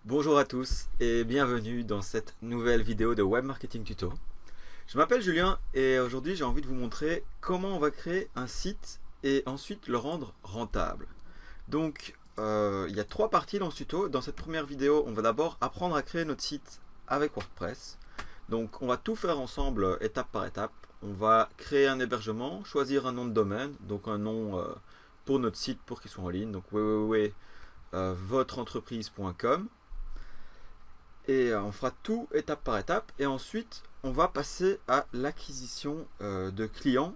Bonjour à tous et bienvenue dans cette nouvelle vidéo de Web Marketing Tuto. Je m'appelle Julien et aujourd'hui j'ai envie de vous montrer comment on va créer un site et ensuite le rendre rentable. Donc il y a trois parties dans ce tuto. Dans cette première vidéo, on va d'abord apprendre à créer notre site avec WordPress. Donc on va tout faire ensemble étape par étape. On va créer un hébergement, choisir un nom de domaine, donc un nom pour notre site pour qu'il soit en ligne, donc www.votreentreprise.com. Et on fera tout étape par étape. Et ensuite, on va passer à l'acquisition de clients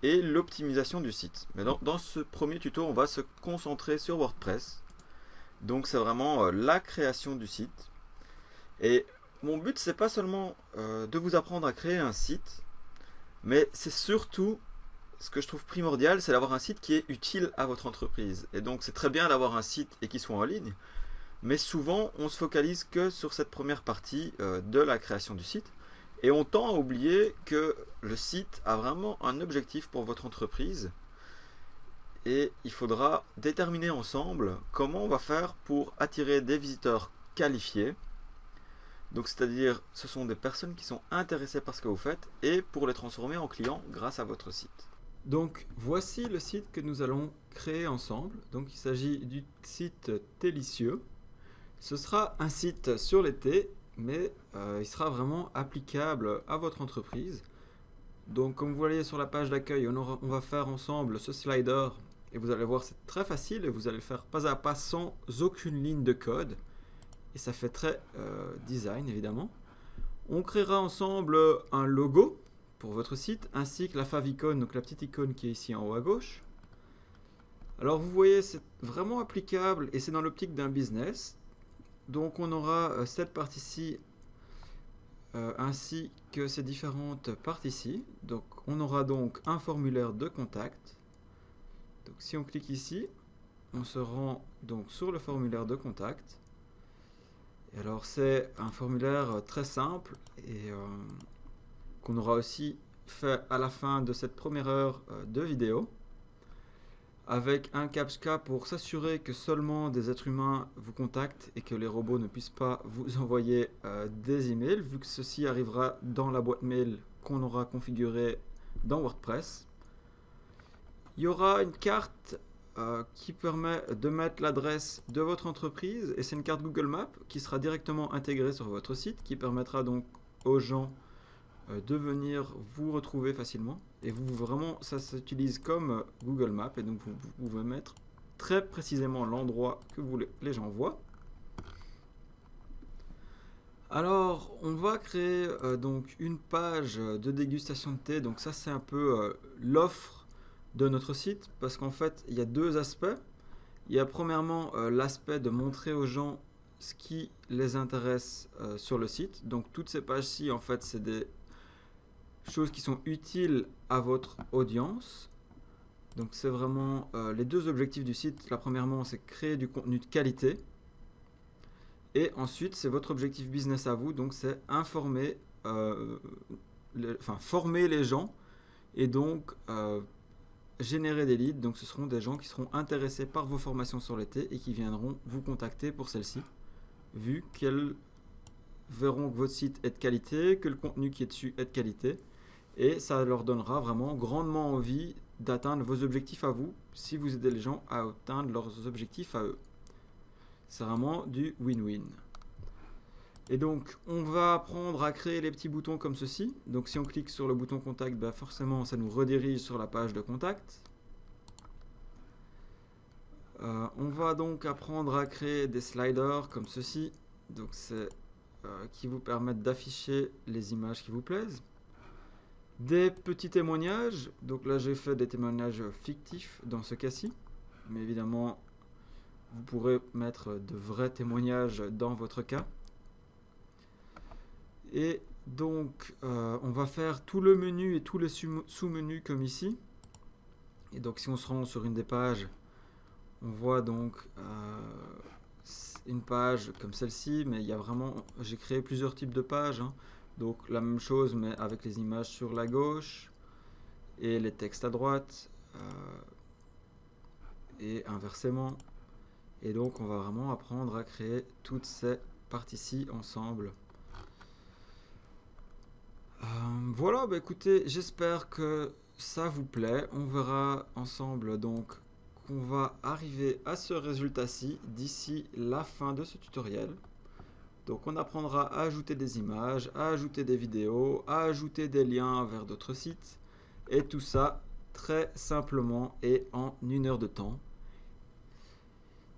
et l'optimisation du site. Mais dans ce premier tuto, on va se concentrer sur WordPress. Donc c'est vraiment la création du site. Et mon but, c'est pas seulement de vous apprendre à créer un site, mais c'est surtout ce que je trouve primordial, c'est d'avoir un site qui est utile à votre entreprise. Et donc c'est très bien d'avoir un site et qu'il soit en ligne, mais souvent on se focalise que sur cette première partie de la création du site et on tend à oublier que le site a vraiment un objectif pour votre entreprise et il faudra déterminer ensemble comment on va faire pour attirer des visiteurs qualifiés. Donc c'est-à-dire ce sont des personnes qui sont intéressées par ce que vous faites et pour les transformer en clients grâce à votre site. Donc voici le site que nous allons créer ensemble. Donc il s'agit du site Télicieux. Ce sera un site sur l'été, mais il sera vraiment applicable à votre entreprise. Donc comme vous voyez sur la page d'accueil, on va faire ensemble ce slider et vous allez voir, c'est très facile et vous allez le faire pas à pas sans aucune ligne de code. Et ça fait très design évidemment. On créera ensemble un logo pour votre site ainsi que la favicon, donc la petite icône qui est ici en haut à gauche. Alors vous voyez, c'est vraiment applicable et c'est dans l'optique d'un business. Donc on aura cette partie-ci ainsi que ces différentes parties-ci. Donc on aura donc un formulaire de contact. Donc si on clique ici, on se rend donc sur le formulaire de contact. Et alors c'est un formulaire très simple et qu'on aura aussi fait à la fin de cette première heure de vidéo, avec un CAPTCHA pour s'assurer que seulement des êtres humains vous contactent et que les robots ne puissent pas vous envoyer des emails, vu que ceci arrivera dans la boîte mail qu'on aura configurée dans WordPress. Il y aura une carte qui permet de mettre l'adresse de votre entreprise et c'est une carte Google Maps qui sera directement intégrée sur votre site, qui permettra donc aux gens de venir vous retrouver facilement. Et vraiment, ça s'utilise comme Google Maps et donc vous pouvez mettre très précisément l'endroit que les gens voient. Alors, on va créer donc une page de dégustation de thé. Donc ça, c'est un peu l'offre de notre site parce qu'en fait, il y a deux aspects. Il y a premièrement l'aspect de montrer aux gens ce qui les intéresse sur le site. Donc toutes ces pages-ci, en fait, c'est des choses qui sont utiles à votre audience. Donc c'est vraiment les deux objectifs du site. La premièrement, c'est créer du contenu de qualité. Et ensuite, c'est votre objectif business à vous. Donc c'est informer, former les gens et donc générer des leads. Donc ce seront des gens qui seront intéressés par vos formations sur l'été et qui viendront vous contacter pour celle-ci, vu qu'elles verront que votre site est de qualité, que le contenu qui est dessus est de qualité. Et ça leur donnera vraiment grandement envie d'atteindre vos objectifs à vous si vous aidez les gens à atteindre leurs objectifs à eux. C'est vraiment du win-win. Et donc, on va apprendre à créer les petits boutons comme ceci. Donc, si on clique sur le bouton contact, bah forcément, ça nous redirige sur la page de contact. On va donc apprendre à créer des sliders comme ceci. Donc, c'est qui vous permettent d'afficher les images qui vous plaisent. Des petits témoignages, donc là j'ai fait des témoignages fictifs dans ce cas-ci, mais évidemment vous pourrez mettre de vrais témoignages dans votre cas. Et donc on va faire tout le menu et tous les sous-menus comme ici. Et donc si on se rend sur une des pages, on voit donc une page comme celle-ci, mais il y a vraiment, j'ai créé plusieurs types de pages, hein. Donc la même chose mais avec les images sur la gauche et les textes à droite et inversement. Et donc on va vraiment apprendre à créer toutes ces parties-ci ensemble. Voilà, bah écoutez, j'espère que ça vous plaît. On verra ensemble donc qu'on va arriver à ce résultat-ci d'ici la fin de ce tutoriel. Donc on apprendra à ajouter des images, à ajouter des vidéos, à ajouter des liens vers d'autres sites. Et tout ça très simplement et en 1 heure de temps.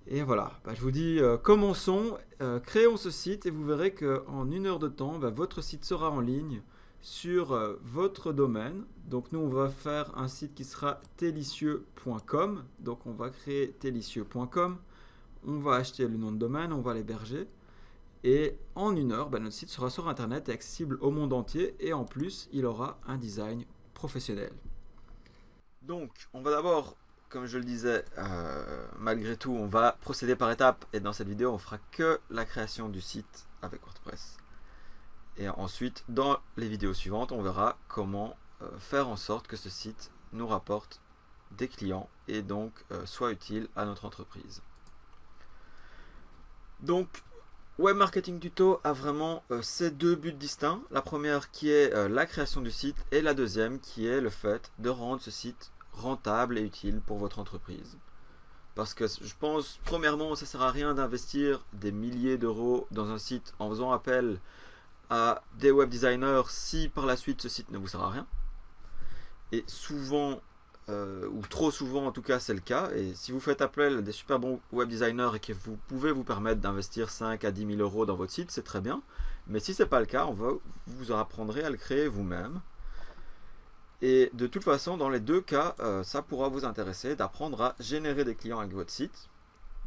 Et voilà, bah, je vous dis, commençons, créons ce site et vous verrez qu'en 1 heure de temps, bah, votre site sera en ligne sur votre domaine. Donc nous, on va faire un site qui sera telicieux.com. Donc on va créer telicieux.com, on va acheter le nom de domaine, on va l'héberger. Et en 1 heure, bah, notre site sera sur Internet et accessible au monde entier. Et en plus, il aura un design professionnel. Donc, on va d'abord, comme je le disais, malgré tout, on va procéder par étapes. Et dans cette vidéo, on fera que la création du site avec WordPress. Et ensuite, dans les vidéos suivantes, on verra comment faire en sorte que ce site nous rapporte des clients et donc soit utile à notre entreprise. Donc, Web Marketing Tuto a vraiment ces 2 buts distincts. La première qui est la création du site et la deuxième qui est le fait de rendre ce site rentable et utile pour votre entreprise. Parce que je pense, premièrement, ça ne sert à rien d'investir des milliers d'euros dans un site en faisant appel à des web designers si par la suite ce site ne vous sert à rien. Et souvent, ou trop souvent en tout cas, c'est le cas. Et si vous faites appel à des super bons web designers et que vous pouvez vous permettre d'investir 5 à 10 000 euros dans votre site, c'est très bien. Mais si ce n'est pas le cas, vous apprendrez à le créer vous-même. Et de toute façon, dans les 2 cas, ça pourra vous intéresser d'apprendre à générer des clients avec votre site.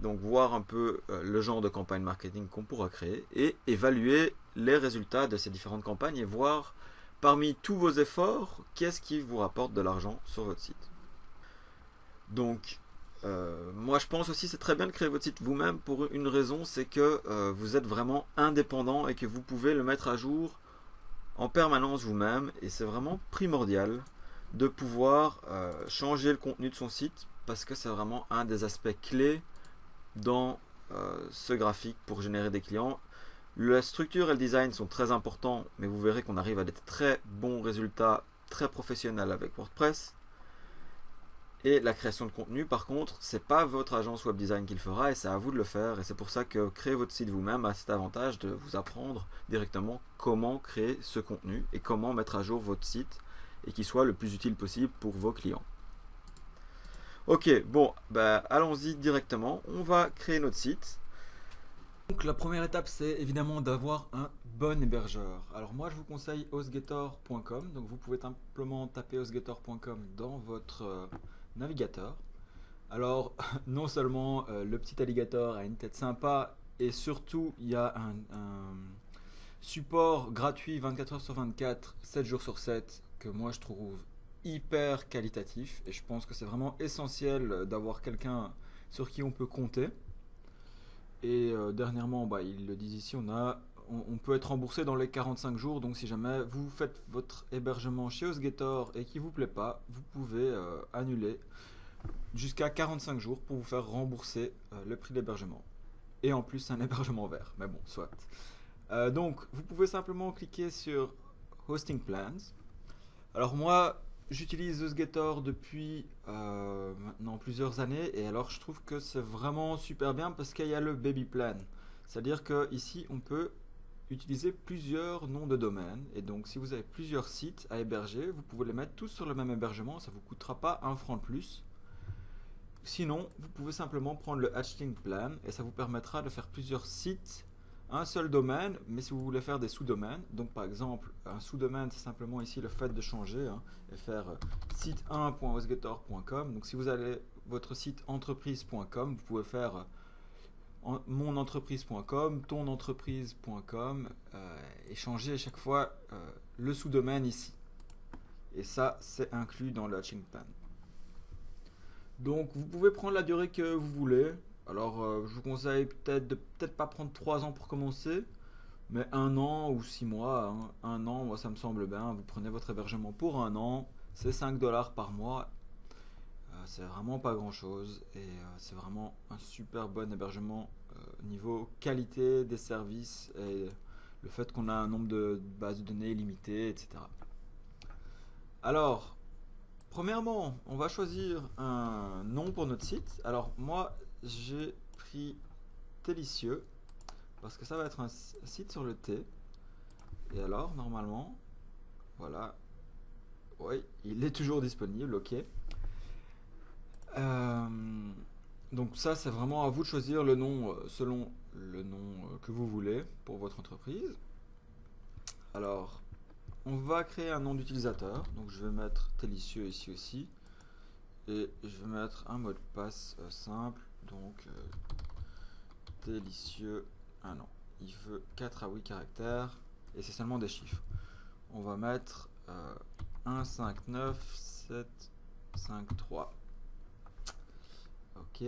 Donc voir un peu le genre de campagne marketing qu'on pourra créer et évaluer les résultats de ces différentes campagnes et voir parmi tous vos efforts, qu'est-ce qui vous rapporte de l'argent sur votre site. Donc, moi je pense aussi que c'est très bien de créer votre site vous-même pour une raison, c'est que vous êtes vraiment indépendant et que vous pouvez le mettre à jour en permanence vous-même. Et c'est vraiment primordial de pouvoir changer le contenu de son site parce que c'est vraiment un des aspects clés dans ce graphique pour générer des clients. La structure et le design sont très importants, mais vous verrez qu'on arrive à des très bons résultats très professionnels avec WordPress. Et la création de contenu, par contre, c'est pas votre agence web design qui le fera et c'est à vous de le faire. Et c'est pour ça que créer votre site vous-même a cet avantage de vous apprendre directement comment créer ce contenu et comment mettre à jour votre site et qu'il soit le plus utile possible pour vos clients. Ok, bon, bah, allons-y directement. On va créer notre site. Donc la première étape, c'est évidemment d'avoir un bon hébergeur. Alors moi, je vous conseille hostgator.com. Donc vous pouvez simplement taper hostgator.com dans votre navigateur. Alors non seulement le petit alligator a une tête sympa et surtout il y a un support gratuit 24 heures sur 24, 7 jours sur 7 que moi je trouve hyper qualitatif et je pense que c'est vraiment essentiel d'avoir quelqu'un sur qui on peut compter. Et dernièrement, bah, ils le disent ici, on peut être remboursé dans les 45 jours. Donc si jamais vous faites votre hébergement chez HostGator et qu'il ne vous plaît pas, vous pouvez annuler jusqu'à 45 jours pour vous faire rembourser le prix de l'hébergement. Et en plus, c'est un hébergement vert. Mais bon, soit. Donc, vous pouvez simplement cliquer sur Hosting Plans. Alors moi, j'utilise HostGator depuis maintenant plusieurs années et alors je trouve que c'est vraiment super bien parce qu'il y a le baby plan. C'est-à-dire qu'ici, on peut utiliser plusieurs noms de domaine et donc si vous avez plusieurs sites à héberger, vous pouvez les mettre tous sur le même hébergement, ça ne vous coûtera pas un franc de plus. Sinon, vous pouvez simplement prendre le Hatchling Plan et ça vous permettra de faire plusieurs sites, un seul domaine, mais si vous voulez faire des sous-domaines, donc par exemple, un sous-domaine, c'est simplement ici le fait de changer et faire site1.hostgator.com. Donc si vous avez votre site entreprise.com, vous pouvez faire monentreprise.com, tonentreprise.com et changer à chaque fois le sous-domaine ici. Et ça, c'est inclus dans le Hatchling Plan. Donc vous pouvez prendre la durée que vous voulez. Alors je vous conseille peut-être de pas prendre 3 ans pour commencer, mais 1 an ou 6 mois. 1 an, moi ça me semble bien. Vous prenez votre hébergement pour 1 an, c'est 5 $ par mois. c'est vraiment pas grand chose et c'est vraiment un super bon hébergement niveau qualité des services et le fait qu'on a un nombre de bases de données limité, etc. Alors, premièrement, on va choisir un nom pour notre site. Alors moi, j'ai pris Télicieux parce que ça va être un site sur le T. Et alors, normalement, voilà, oui, il est toujours disponible, ok. Euh, donc ça, c'est vraiment à vous de choisir le nom selon le nom que vous voulez pour votre entreprise. Alors, on va créer un nom d'utilisateur. Donc je vais mettre Télicieux ici aussi. Et je vais mettre un mot de passe simple. Donc Télicieux. Ah non, il veut 4 à 8 caractères. Et c'est seulement des chiffres. On va mettre 1, 5, 9, 7, 5, 3. Ok.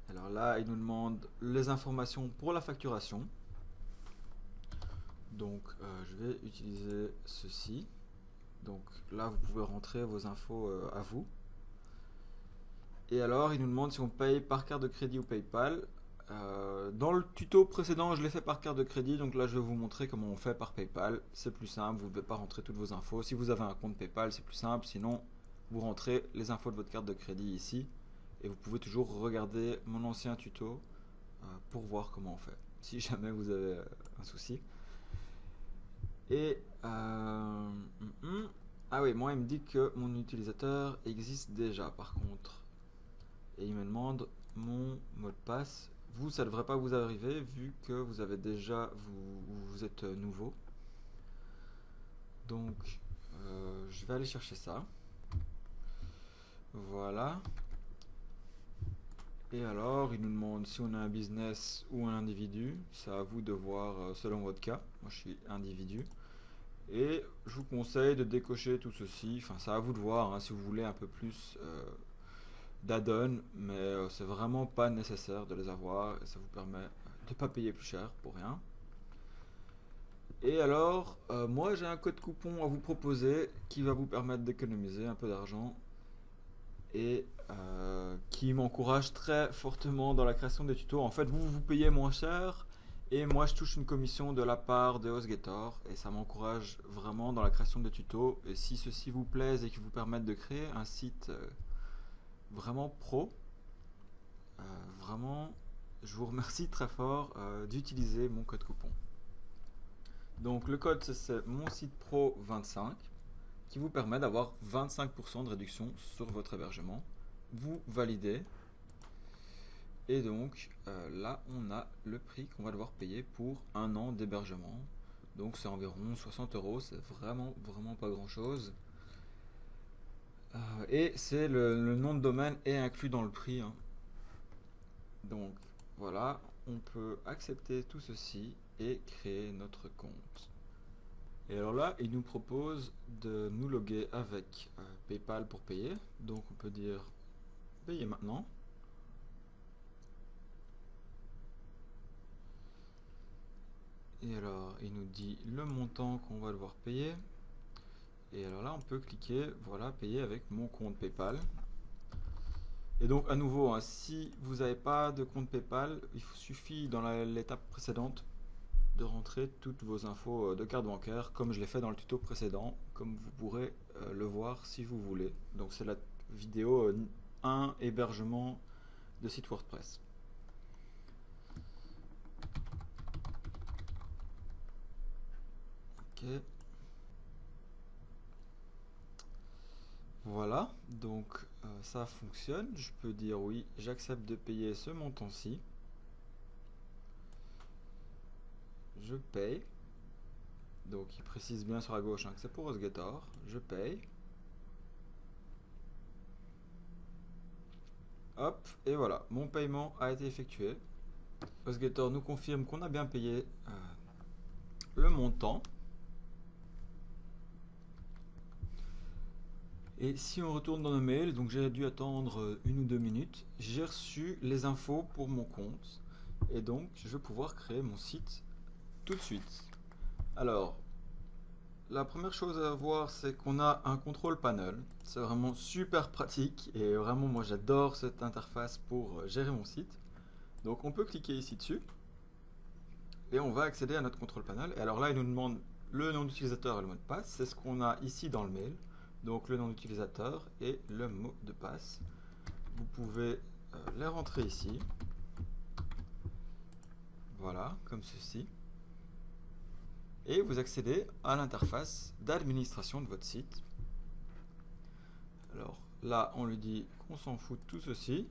Alors là, il nous demande les informations pour la facturation. Donc je vais utiliser ceci. Donc là, vous pouvez rentrer vos infos à vous. Et alors, il nous demande si on paye par carte de crédit ou PayPal. Dans le tuto précédent, je l'ai fait par carte de crédit. Donc là, je vais vous montrer comment on fait par PayPal. C'est plus simple, vous ne devez pas rentrer toutes vos infos. Si vous avez un compte PayPal, c'est plus simple. Sinon, vous rentrez les infos de votre carte de crédit ici. Et vous pouvez toujours regarder mon ancien tuto pour voir comment on fait. Si jamais vous avez un souci. Et ah oui, moi il me dit que mon utilisateur existe déjà par contre. Et il me demande mon mot de passe. Vous, ça ne devrait pas vous arriver vu que vous avez déjà, vous êtes nouveau. Donc je vais aller chercher ça. Voilà. Et alors, il nous demande si on est un business ou un individu. C'est à vous de voir selon votre cas. Moi, je suis individu. Et je vous conseille de décocher tout ceci. Enfin, c'est à vous de voir hein, si vous voulez un peu plus d'add-on. Mais c'est vraiment pas nécessaire de les avoir. Et ça vous permet de ne pas payer plus cher pour rien. Et alors, moi j'ai un code coupon à vous proposer qui va vous permettre d'économiser un peu d'argent et qui m'encourage très fortement dans la création des tutos. En fait, vous payez moins cher et moi je touche une commission de la part de HostGator et ça m'encourage vraiment dans la création de tutos. Et si ceci vous plaise et qui vous permettent de créer un site vraiment pro, vraiment je vous remercie très fort d'utiliser mon code coupon. Donc le code c'est mon site pro 25 qui vous permet d'avoir 25% de réduction sur votre hébergement. Vous validez. Et donc là, on a le prix qu'on va devoir payer pour un an d'hébergement. Donc c'est environ 60 euros, c'est vraiment pas grand chose. Et c'est le nom de domaine est inclus dans le prix. Hein. Donc voilà, on peut accepter tout ceci et créer notre compte. Et alors là, il nous propose de nous loguer avec PayPal pour payer. Donc on peut dire payer maintenant. Et alors, il nous dit le montant qu'on va devoir payer. Et alors là, on peut cliquer, voilà, payer avec mon compte PayPal. Et donc, à nouveau, hein, si vous n'avez pas de compte PayPal, il suffit dans l'étape précédente de rentrer toutes vos infos de carte bancaire, comme je l'ai fait dans le tuto précédent, comme vous pourrez le voir si vous voulez. Donc, c'est la vidéo 1 hébergement de site WordPress. Ok. Voilà, donc ça fonctionne. Je peux dire oui, j'accepte de payer ce montant-ci. Je paye. Donc il précise bien sur la gauche hein, que c'est pour HostGator. Je paye. Hop, et voilà, mon paiement a été effectué. HostGator nous confirme qu'on a bien payé le montant. Et si on retourne dans nos mails, donc j'ai dû attendre 1 ou 2 minutes, j'ai reçu les infos pour mon compte. Et donc je vais pouvoir créer mon site tout de suite. Alors, la première chose à voir, c'est qu'on a un control panel. C'est vraiment super pratique et vraiment moi j'adore cette interface pour gérer mon site. Donc on peut cliquer ici dessus et on va accéder à notre control panel. Et alors là, il nous demande le nom d'utilisateur et le mot de passe. C'est ce qu'on a ici dans le mail. Donc le nom d'utilisateur et le mot de passe. Vous pouvez les rentrer ici. Voilà, comme ceci. Et vous accédez à l'interface d'administration de votre site. Alors là, on lui dit qu'on s'en fout de tout ceci.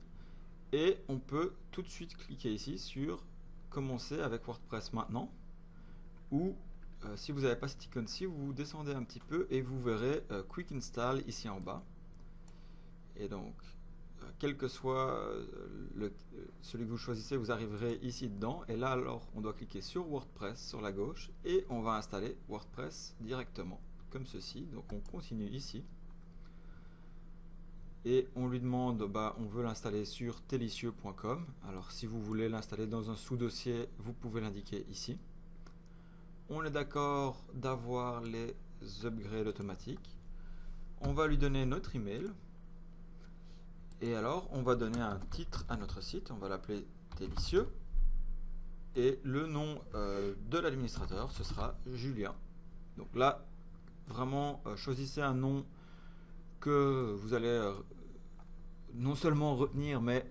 Et on peut tout de suite cliquer ici sur commencer avec WordPress maintenant. Ou si vous n'avez pas cette icône-ci, vous descendez un petit peu et vous verrez Quick Install ici en bas. Et donc, quel que soit celui que vous choisissez, vous arriverez ici dedans. Et là, alors, on doit cliquer sur WordPress sur la gauche et on va installer WordPress directement, comme ceci. Donc, on continue ici. Et on lui demande, on veut l'installer sur telicieux.com. Alors, si vous voulez l'installer dans un sous-dossier, vous pouvez l'indiquer ici. On est d'accord d'avoir les upgrades automatiques. On va lui donner notre email. Et alors, on va donner un titre à notre site. On va l'appeler Telicieux. Et le nom de l'administrateur, ce sera Julien. Donc là, vraiment, choisissez un nom que vous allez non seulement retenir, mais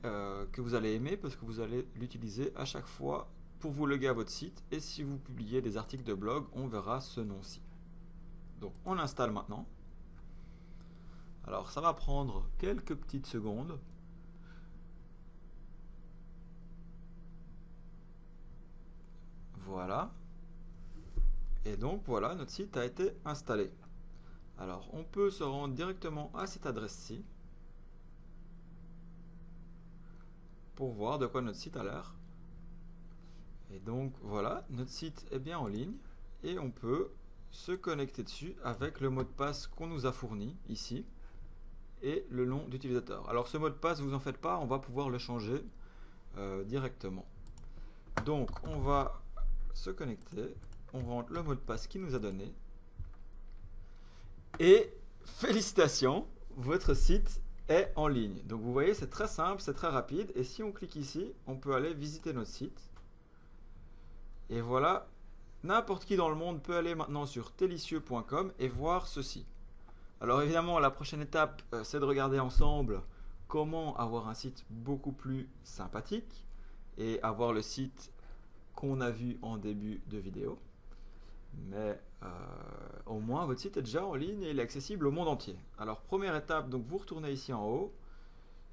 que vous allez aimer, parce que vous allez l'utiliser à chaque fois pour vous loguer à votre site. Et si vous publiez des articles de blog, on verra ce nom-ci. Donc on l'installe maintenant. Alors ça va prendre quelques petites secondes. Voilà. Et donc voilà, notre site a été installé. Alors on peut se rendre directement à cette adresse-ci pour voir de quoi notre site a l'air. Et donc voilà, notre site est bien en ligne et on peut se connecter dessus avec le mot de passe qu'on nous a fourni ici et le nom d'utilisateur. Alors ce mot de passe, vous en faites pas, on va pouvoir le changer directement. Donc on va se connecter, on rentre le mot de passe qu'il nous a donné et félicitations, votre site est en ligne. Donc vous voyez, c'est très simple, c'est très rapide et si on clique ici, on peut aller visiter notre site. Et voilà, n'importe qui dans le monde peut aller maintenant sur telicieux.com et voir ceci. Alors évidemment, la prochaine étape, c'est de regarder ensemble comment avoir un site beaucoup plus sympathique et avoir le site qu'on a vu en début de vidéo. Mais au moins, votre site est déjà en ligne et il est accessible au monde entier. Alors première étape, donc vous retournez ici en haut.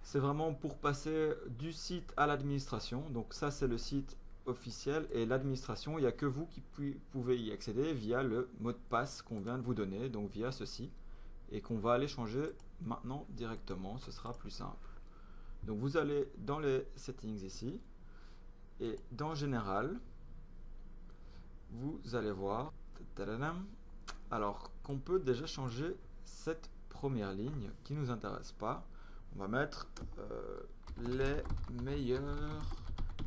C'est vraiment pour passer du site à l'administration. Donc ça, c'est le site officiel et l'administration, il n'y a que vous qui pouvez y accéder via le mot de passe qu'on vient de vous donner, donc via ceci, et qu'on va aller changer maintenant directement, ce sera plus simple. Donc vous allez dans les settings ici, et dans général, vous allez voir, alors qu'on peut déjà changer cette première ligne qui ne nous intéresse pas. On va mettre les meilleurs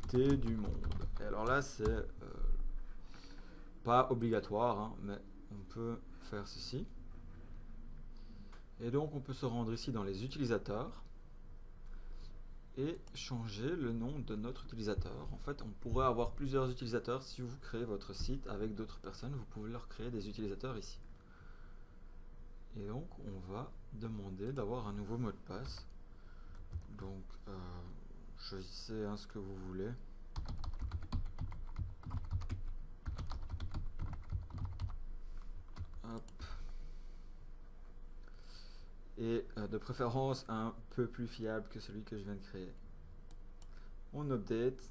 thés du monde. Et alors là, c'est pas obligatoire, hein, mais on peut faire ceci. Et donc, on peut se rendre ici dans les utilisateurs et changer le nom de notre utilisateur. En fait, on pourrait avoir plusieurs utilisateurs si vous créez votre site avec d'autres personnes. Vous pouvez leur créer des utilisateurs ici. Et donc, on va demander d'avoir un nouveau mot de passe. Donc, choisissez ce que vous voulez. Hop. Et de préférence un peu plus fiable que celui que je viens de créer. On update.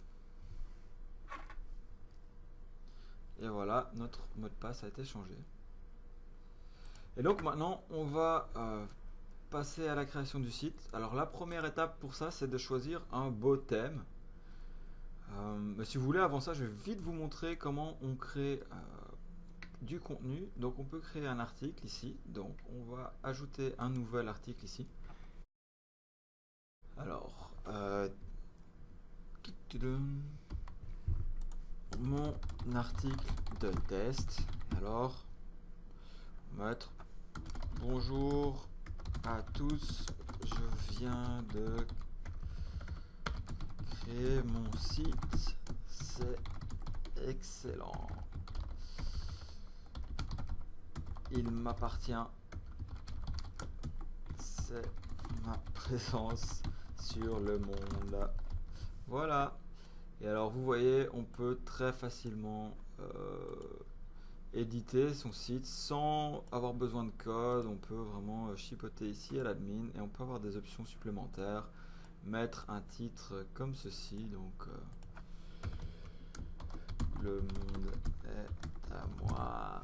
Et voilà, notre mot de passe a été changé. Et donc maintenant, on va passer à la création du site. Alors la première étape pour ça, c'est de choisir un beau thème. Mais si vous voulez, avant ça, je vais vite vous montrer comment on crée du contenu. Donc on peut créer un article ici. Donc on va ajouter un nouvel article ici. Alors, mon article de test. Alors, On va mettre bonjour à tous, je viens de créer mon site, c'est excellent. Il m'appartient, c'est ma présence sur le monde. Voilà. Et alors vous voyez, on peut très facilement éditer son site sans avoir besoin de code. On peut vraiment chipoter ici à l'admin et on peut avoir des options supplémentaires. Mettre un titre comme ceci, donc le monde est à moi.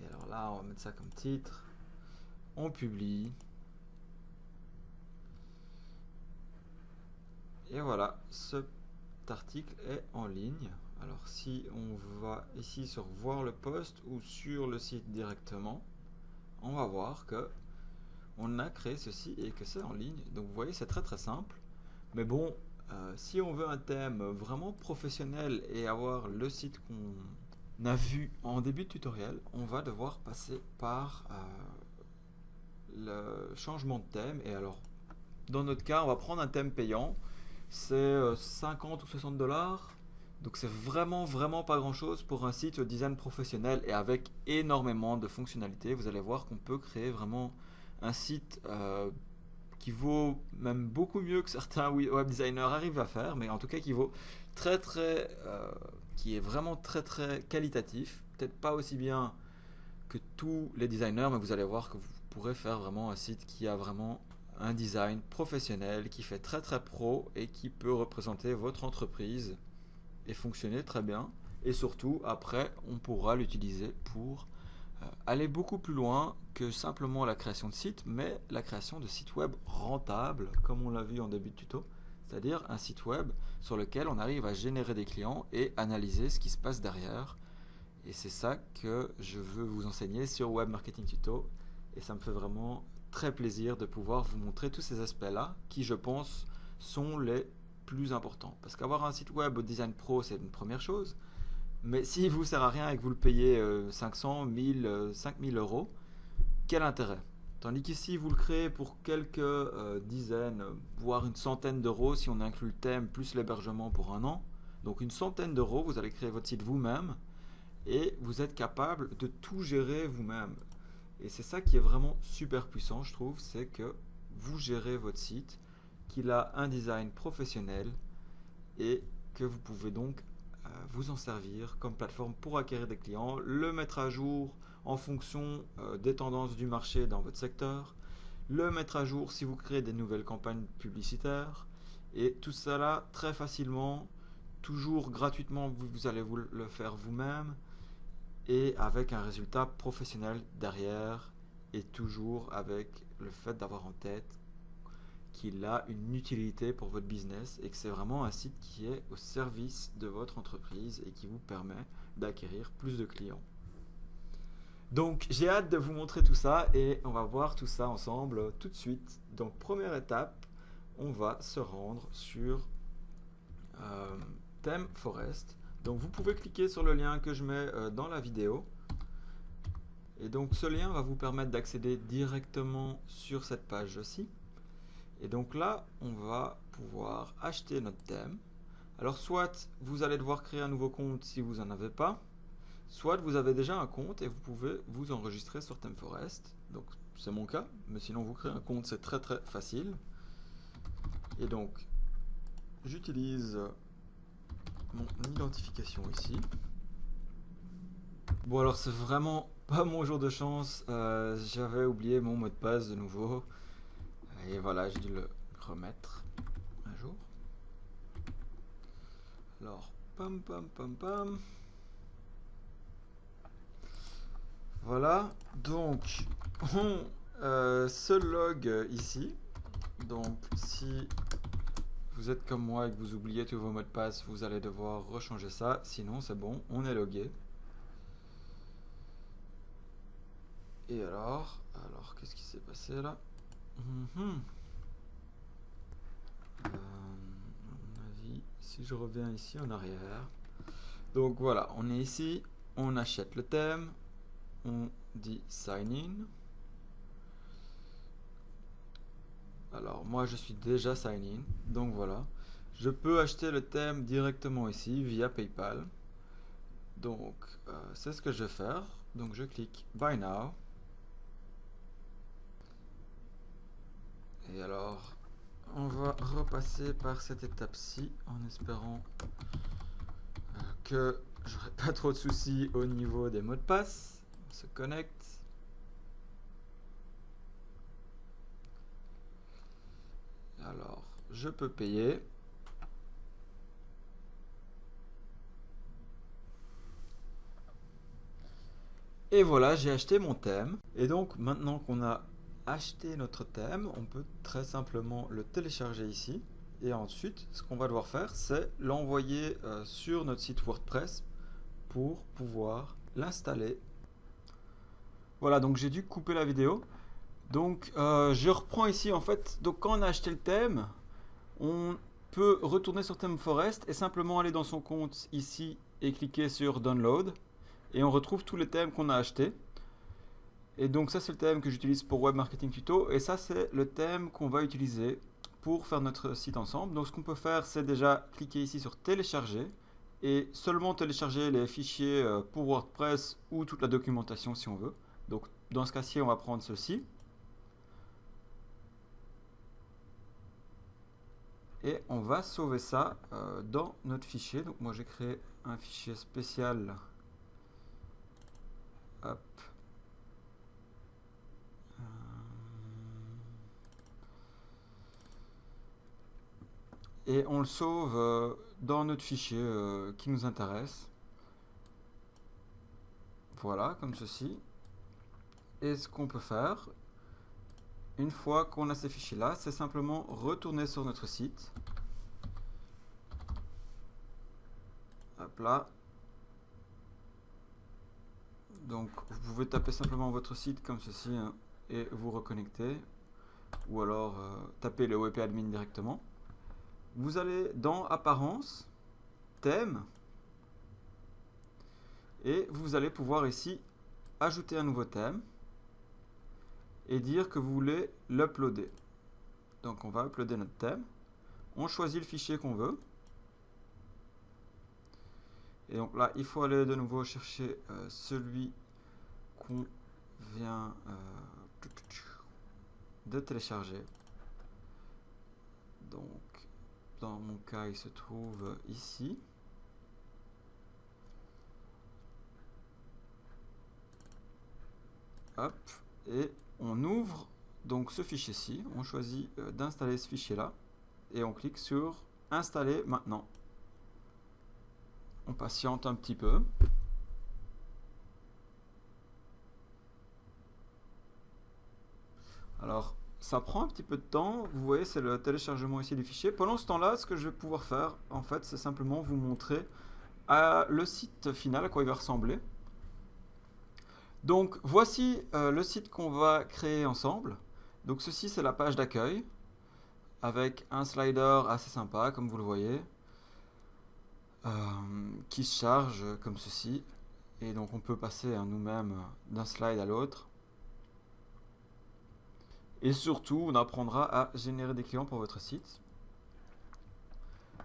Et alors là, on va mettre ça comme titre. On publie. Et voilà, cet article est en ligne. Alors si on va ici sur voir le post ou sur le site directement, on va voir que on a créé ceci et que c'est en ligne. Donc vous voyez, c'est très très simple. Mais bon, si on veut un thème vraiment professionnel et avoir le site qu'on a vu en début de tutoriel, on va devoir passer par le changement de thème. Et alors, dans notre cas, on va prendre un thème payant. C'est 50 ou 60 dollars. Donc c'est vraiment vraiment pas grand chose pour un site design professionnel et avec énormément de fonctionnalités. Vous allez voir qu'on peut créer vraiment un site qui vaut même beaucoup mieux que certains web designers arrivent à faire, mais en tout cas qui vaut très très, qui est vraiment très très qualitatif. Peut-être pas aussi bien que tous les designers, mais vous allez voir que vous pourrez faire vraiment un site qui a vraiment un design professionnel, qui fait très très pro et qui peut représenter votre entreprise et fonctionner très bien. Et surtout, après, on pourra l'utiliser pour aller beaucoup plus loin que simplement la création de sites, mais la création de sites web rentables, comme on l'a vu en début de tuto, c'est-à-dire un site web sur lequel on arrive à générer des clients et analyser ce qui se passe derrière. Et c'est ça que je veux vous enseigner sur Web Marketing Tuto. Et ça me fait vraiment très plaisir de pouvoir vous montrer tous ces aspects-là qui, je pense, sont les plus importants. Parce qu'avoir un site web au design pro, c'est une première chose. Mais s'il ne vous sert à rien et que vous le payez 500, 1000, 5000 euros, quel intérêt? Tandis qu'ici, vous le créez pour quelques dizaines, voire une centaine d'euros si on inclut le thème plus l'hébergement pour un an. Donc une centaine d'euros, vous allez créer votre site vous-même et vous êtes capable de tout gérer vous-même. Et c'est ça qui est vraiment super puissant, je trouve, c'est que vous gérez votre site, qu'il a un design professionnel et que vous pouvez donc vous en servir comme plateforme pour acquérir des clients, le mettre à jour en fonction des tendances du marché dans votre secteur, le mettre à jour si vous créez des nouvelles campagnes publicitaires, et tout cela très facilement, toujours gratuitement, vous allez vous le faire vous-même, et avec un résultat professionnel derrière, et toujours avec le fait d'avoir en tête qu'il a une utilité pour votre business et que c'est vraiment un site qui est au service de votre entreprise et qui vous permet d'acquérir plus de clients. Donc j'ai hâte de vous montrer tout ça et on va voir tout ça ensemble tout de suite. Donc première étape, on va se rendre sur thème Forest. Donc vous pouvez cliquer sur le lien que je mets dans la vidéo. Et donc ce lien va vous permettre d'accéder directement sur cette page-ci. Et donc là, on va pouvoir acheter notre thème. Alors soit vous allez devoir créer un nouveau compte si vous n'en avez pas, soit vous avez déjà un compte et vous pouvez vous enregistrer sur ThemeForest. Donc c'est mon cas, mais sinon vous créez un compte, c'est très très facile. Et donc j'utilise mon identification ici. Bon alors c'est vraiment pas mon jour de chance, j'avais oublié mon mot de passe de nouveau. Et voilà, j'ai dû le remettre un jour. Alors, pam pam pam pam. Voilà, donc on se log ici. Donc si vous êtes comme moi et que vous oubliez tous vos mots de passe, vous allez devoir rechanger ça. Sinon c'est bon, on est logué. Et alors qu'est-ce qui s'est passé là? À mon avis, si je reviens ici en arrière. Donc voilà, on est ici, on achète le thème, on dit sign in. Alors moi je suis déjà sign in, donc voilà. Je peux acheter le thème directement ici via PayPal. Donc c'est ce que je vais faire. Donc je clique Buy Now. Et alors on va repasser par cette étape-ci en espérant que j'aurai pas trop de soucis au niveau des mots de passe. On se connecte. Alors je peux payer. Et voilà, j'ai acheté mon thème. Et donc maintenant qu'on a acheté notre thème, on peut très simplement le télécharger ici. Et ensuite, ce qu'on va devoir faire, c'est l'envoyer sur notre site WordPress pour pouvoir l'installer. Voilà, donc j'ai dû couper la vidéo. Donc je reprends ici en fait. Donc quand on a acheté le thème, on peut retourner sur ThemeForest et simplement aller dans son compte ici et cliquer sur Download. Et on retrouve tous les thèmes qu'on a achetés. Et donc ça c'est le thème que j'utilise pour Web Marketing Tuto. Et ça c'est le thème qu'on va utiliser pour faire notre site ensemble. Donc ce qu'on peut faire, c'est déjà cliquer ici sur télécharger. Et seulement télécharger les fichiers pour WordPress ou toute la documentation si on veut. Donc dans ce cas-ci, on va prendre ceci. Et on va sauver ça dans notre fichier. Donc moi j'ai créé un fichier spécial. Hop. Et on le sauve dans notre fichier qui nous intéresse. Voilà, comme ceci. Et ce qu'on peut faire, une fois qu'on a ces fichiers-là, c'est simplement retourner sur notre site. Hop là. Donc, vous pouvez taper simplement votre site comme ceci hein, et vous reconnecter. Ou alors taper le WP Admin directement. Vous allez dans Apparence, Thème. Et vous allez pouvoir ici ajouter un nouveau thème. Et dire que vous voulez l'uploader. Donc on va uploader notre thème. On choisit le fichier qu'on veut. Et donc là, il faut aller de nouveau chercher celui qu'on vient de télécharger. Donc dans mon cas, il se trouve ici. Hop, et on ouvre donc ce fichier-ci, on choisit d'installer ce fichier-là et on clique sur installer maintenant. On patiente un petit peu. Alors ça prend un petit peu de temps, vous voyez c'est le téléchargement ici du fichier. Pendant ce temps-là, ce que je vais pouvoir faire en fait c'est simplement vous montrer le site final à quoi il va ressembler. Donc voici le site qu'on va créer ensemble. Donc ceci c'est la page d'accueil avec un slider assez sympa comme vous le voyez qui se charge comme ceci et donc on peut passer nous-mêmes d'un slide à l'autre et surtout on apprendra à générer des clients pour votre site.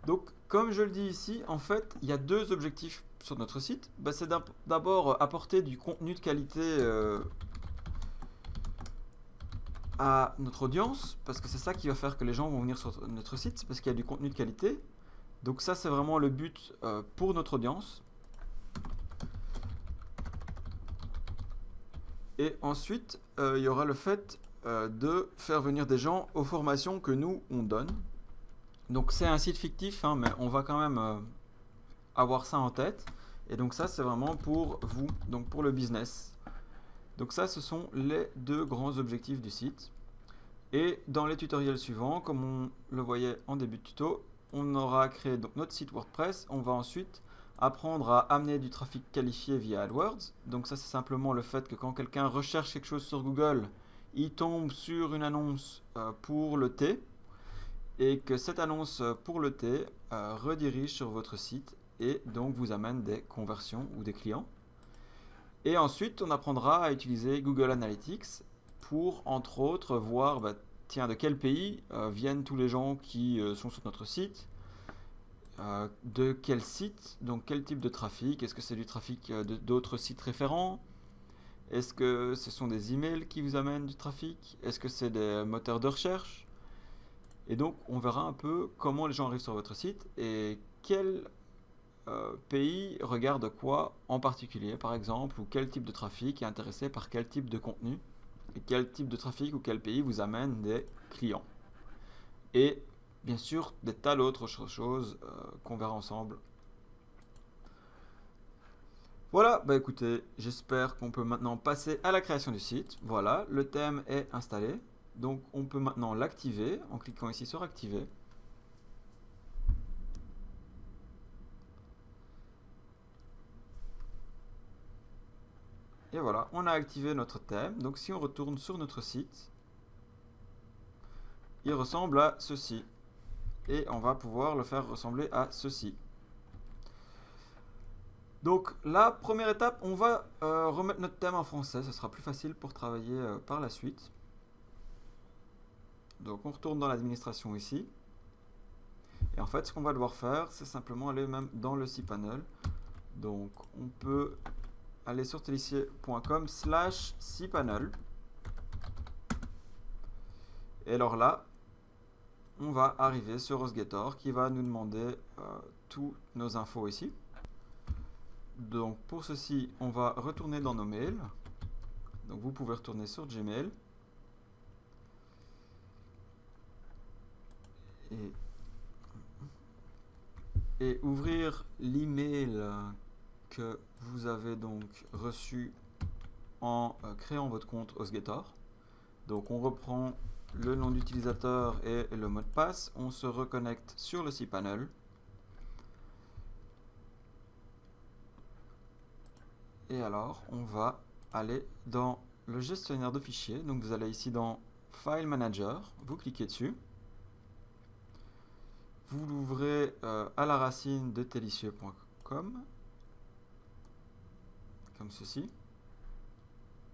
Donc comme je le dis ici, en fait il y a deux objectifs sur notre site. C'est d'abord apporter du contenu de qualité à notre audience, parce que c'est ça qui va faire que les gens vont venir sur notre site, c'est parce qu'il y a du contenu de qualité. Donc ça c'est vraiment le but pour notre audience. Et ensuite il y aura le fait de faire venir des gens aux formations que nous on donne. Donc c'est un site fictif hein, mais on va quand même avoir ça en tête. Et donc ça c'est vraiment pour vous, donc pour le business. Donc ça ce sont les deux grands objectifs du site. Et dans les tutoriels suivants, comme on le voyait en début de tuto, on aura créé donc notre site WordPress. On va ensuite apprendre à amener du trafic qualifié via AdWords. Donc ça c'est simplement le fait que quand quelqu'un recherche quelque chose sur Google, il tombe sur une annonce pour le thé et que cette annonce pour le thé redirige sur votre site et donc vous amène des conversions ou des clients. Et ensuite, on apprendra à utiliser Google Analytics pour, entre autres, voir tiens, de quel pays viennent tous les gens qui sont sur notre site, de quel site, donc quel type de trafic, est-ce que c'est du trafic d'autres sites référents, est-ce que ce sont des emails qui vous amènent du trafic, est-ce que c'est des moteurs de recherche. Et donc on verra un peu comment les gens arrivent sur votre site et quel pays regarde quoi en particulier, par exemple, ou quel type de trafic est intéressé par quel type de contenu, et quel type de trafic ou quel pays vous amène des clients. Et bien sûr, des tas d'autres choses qu'on verra ensemble. Voilà, écoutez, j'espère qu'on peut maintenant passer à la création du site. Voilà, le thème est installé. Donc on peut maintenant l'activer en cliquant ici sur activer. Et voilà, on a activé notre thème. Donc si on retourne sur notre site, il ressemble à ceci. Et on va pouvoir le faire ressembler à ceci. Donc la première étape, on va remettre notre thème en français. Ce sera plus facile pour travailler par la suite. Donc on retourne dans l'administration ici. Et en fait, ce qu'on va devoir faire, c'est simplement aller même dans le cPanel. Donc on peut aller sur telicier.com/cPanel. Et alors là, on va arriver sur HostGator qui va nous demander toutes nos infos ici. Donc pour ceci, on va retourner dans nos mails. Donc vous pouvez retourner sur Gmail. Et ouvrir l'email que vous avez donc reçu en créant votre compte HostGator. Donc on reprend le nom d'utilisateur et le mot de passe. On se reconnecte sur le cPanel. Et alors, on va aller dans le gestionnaire de fichiers. Donc vous allez ici dans File Manager, vous cliquez dessus. Vous l'ouvrez à la racine de telicier.com, comme ceci.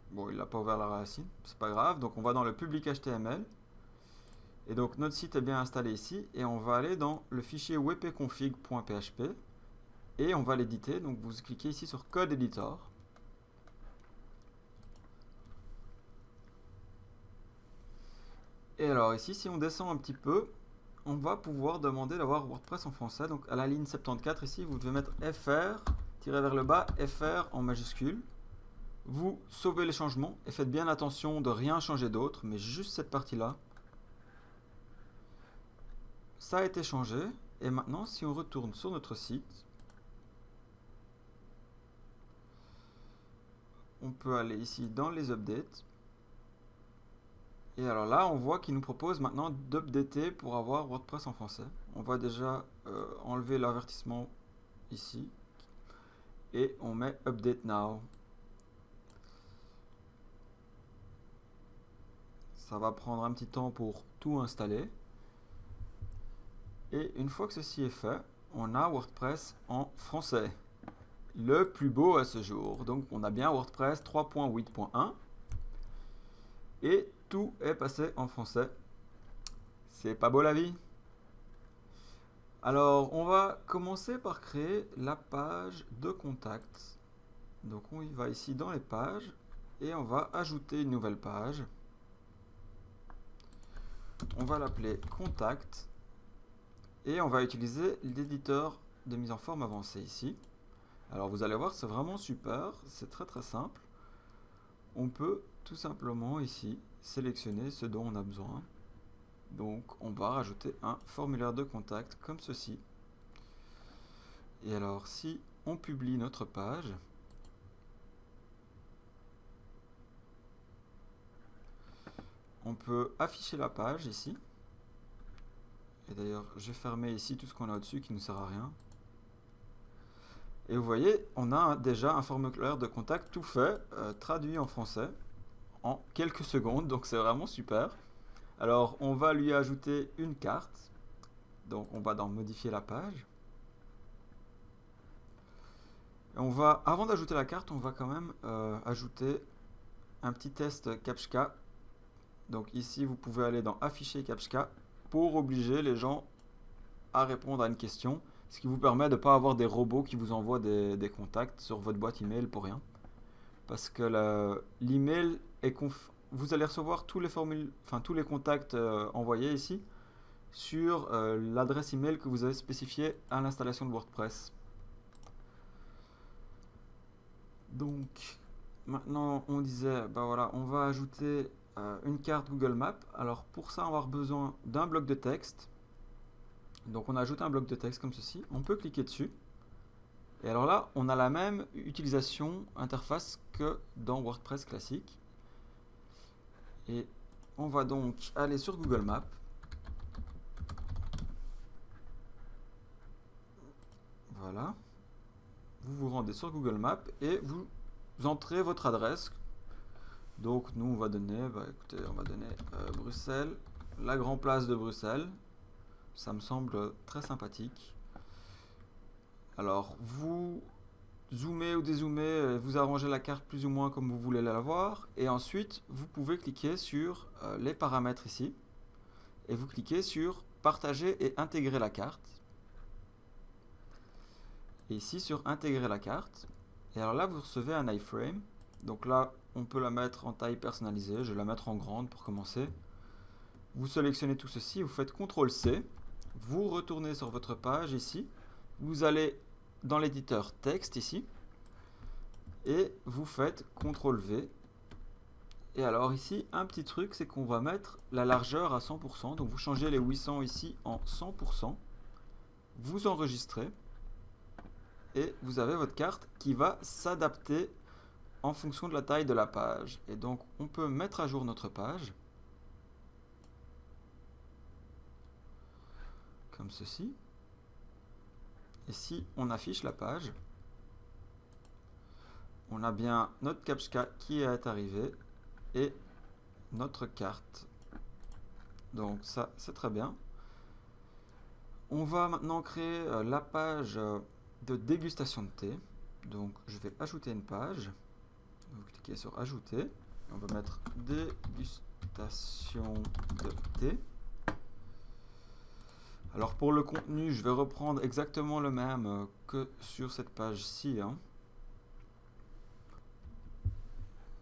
Bon, il n'a pas ouvert la racine, c'est pas grave. Donc on va dans le public HTML. Et donc notre site est bien installé ici. Et on va aller dans le fichier wp-config.php. Et on va l'éditer. Donc vous cliquez ici sur Code Editor. Et alors ici, si on descend un petit peu, on va pouvoir demander d'avoir WordPress en français. Donc à la ligne 74 ici, vous devez mettre FR, tirer vers le bas, FR en majuscule. Vous sauvez les changements et faites bien attention de rien changer d'autre, mais juste cette partie-là. Ça a été changé. Et maintenant, si on retourne sur notre site, on peut aller ici dans les updates. Et alors là, on voit qu'il nous propose maintenant d'updater pour avoir WordPress en français. On va déjà enlever l'avertissement ici. Et on met Update Now. Ça va prendre un petit temps pour tout installer. Et une fois que ceci est fait, on a WordPress en français. Le plus beau à ce jour. Donc on a bien WordPress 3.8.1. Et tout est passé en français. C'est pas beau la vie? Alors, on va commencer par créer la page de contact. Donc, on y va ici dans les pages et on va ajouter une nouvelle page. On va l'appeler contact et on va utiliser l'éditeur de mise en forme avancée ici. Alors, vous allez voir, c'est vraiment super. C'est très très simple. On peut tout simplement ici sélectionner ce dont on a besoin. Donc on va rajouter un formulaire de contact comme ceci. Et alors si on publie notre page, on peut afficher la page ici. Et d'ailleurs je vais fermer ici tout ce qu'on a au-dessus qui ne sert à rien. Et vous voyez, on a déjà un formulaire de contact tout fait, traduit en français en quelques secondes, donc c'est vraiment super. Alors on va lui ajouter une carte, donc on va dans modifier la page. On va, avant d'ajouter la carte, on va quand même ajouter un petit test CAPTCHA. Donc ici, vous pouvez aller dans Afficher CAPTCHA pour obliger les gens à répondre à une question, ce qui vous permet de ne pas avoir des robots qui vous envoient des contacts sur votre boîte email pour rien. Parce que l'email est vous allez recevoir tous les contacts envoyés ici sur l'adresse email que vous avez spécifiée à l'installation de WordPress. Donc maintenant on disait, bah voilà, on va ajouter une carte Google Maps. Alors pour ça on va avoir besoin d'un bloc de texte. Donc on ajoute un bloc de texte comme ceci, on peut cliquer dessus. Et alors là, on a la même utilisation interface que dans WordPress classique. Et on va donc aller sur Google Maps. Voilà. Vous vous rendez sur Google Maps et vous entrez votre adresse. Donc nous, on va donner, écoutez, on va donner Bruxelles, la grande place de Bruxelles. Ça me semble très sympathique. Alors, vous zoomez ou dézoomez, vous arrangez la carte plus ou moins comme vous voulez la voir. Et ensuite, vous pouvez cliquer sur les paramètres ici. Et vous cliquez sur Partager et intégrer la carte. Et ici, sur Intégrer la carte. Et alors là, vous recevez un iframe. Donc là, on peut la mettre en taille personnalisée. Je vais la mettre en grande pour commencer. Vous sélectionnez tout ceci, vous faites CTRL-C. Vous retournez sur votre page ici. Vous allez dans l'éditeur texte ici et vous faites CTRL-V. Et alors ici, un petit truc, c'est qu'on va mettre la largeur à 100%. Donc vous changez les 800 ici en 100%. Vous enregistrez et vous avez votre carte qui va s'adapter en fonction de la taille de la page. Et donc on peut mettre à jour notre page comme ceci. Et si on affiche la page, on a bien notre CAPTCHA qui est arrivé et notre carte. Donc ça, c'est très bien. On va maintenant créer la page de dégustation de thé. Donc je vais ajouter une page. Vous cliquez sur Ajouter. On va mettre dégustation de thé. Alors pour le contenu, je vais reprendre exactement le même que sur cette page-ci.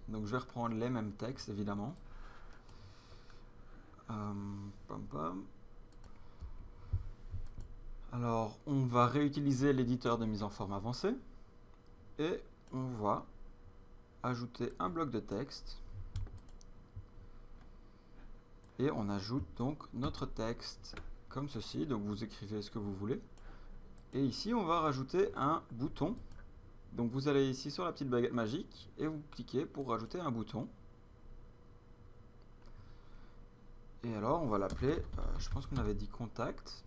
Donc je vais reprendre les mêmes textes évidemment. Alors on va réutiliser l'éditeur de mise en forme avancé et on va ajouter un bloc de texte et on ajoute donc notre texte comme ceci. Donc vous écrivez ce que vous voulez et ici on va rajouter un bouton. Donc vous allez ici sur la petite baguette magique et vous cliquez pour rajouter un bouton. Et alors on va l'appeler, je pense qu'on avait dit contact.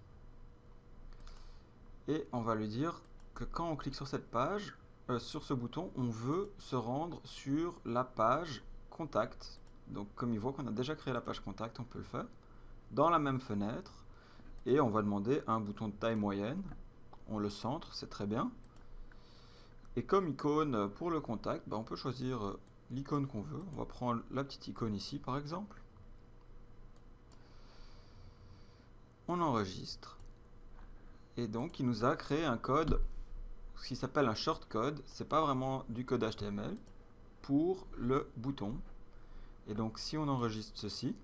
Et on va lui dire que quand on clique sur cette page, sur ce bouton, on veut se rendre sur la page contact. Donc comme il voit qu'on a déjà créé la page contact, on peut le faire dans la même fenêtre. Et on va demander un bouton de taille moyenne. On le centre, c'est très bien. Et comme icône pour le contact, on peut choisir l'icône qu'on veut. On va prendre la petite icône ici par exemple. On enregistre. Et donc il nous a créé un code, ce qui s'appelle un shortcode. C'est pas vraiment du code HTML pour le bouton. Et donc si on enregistre ceci,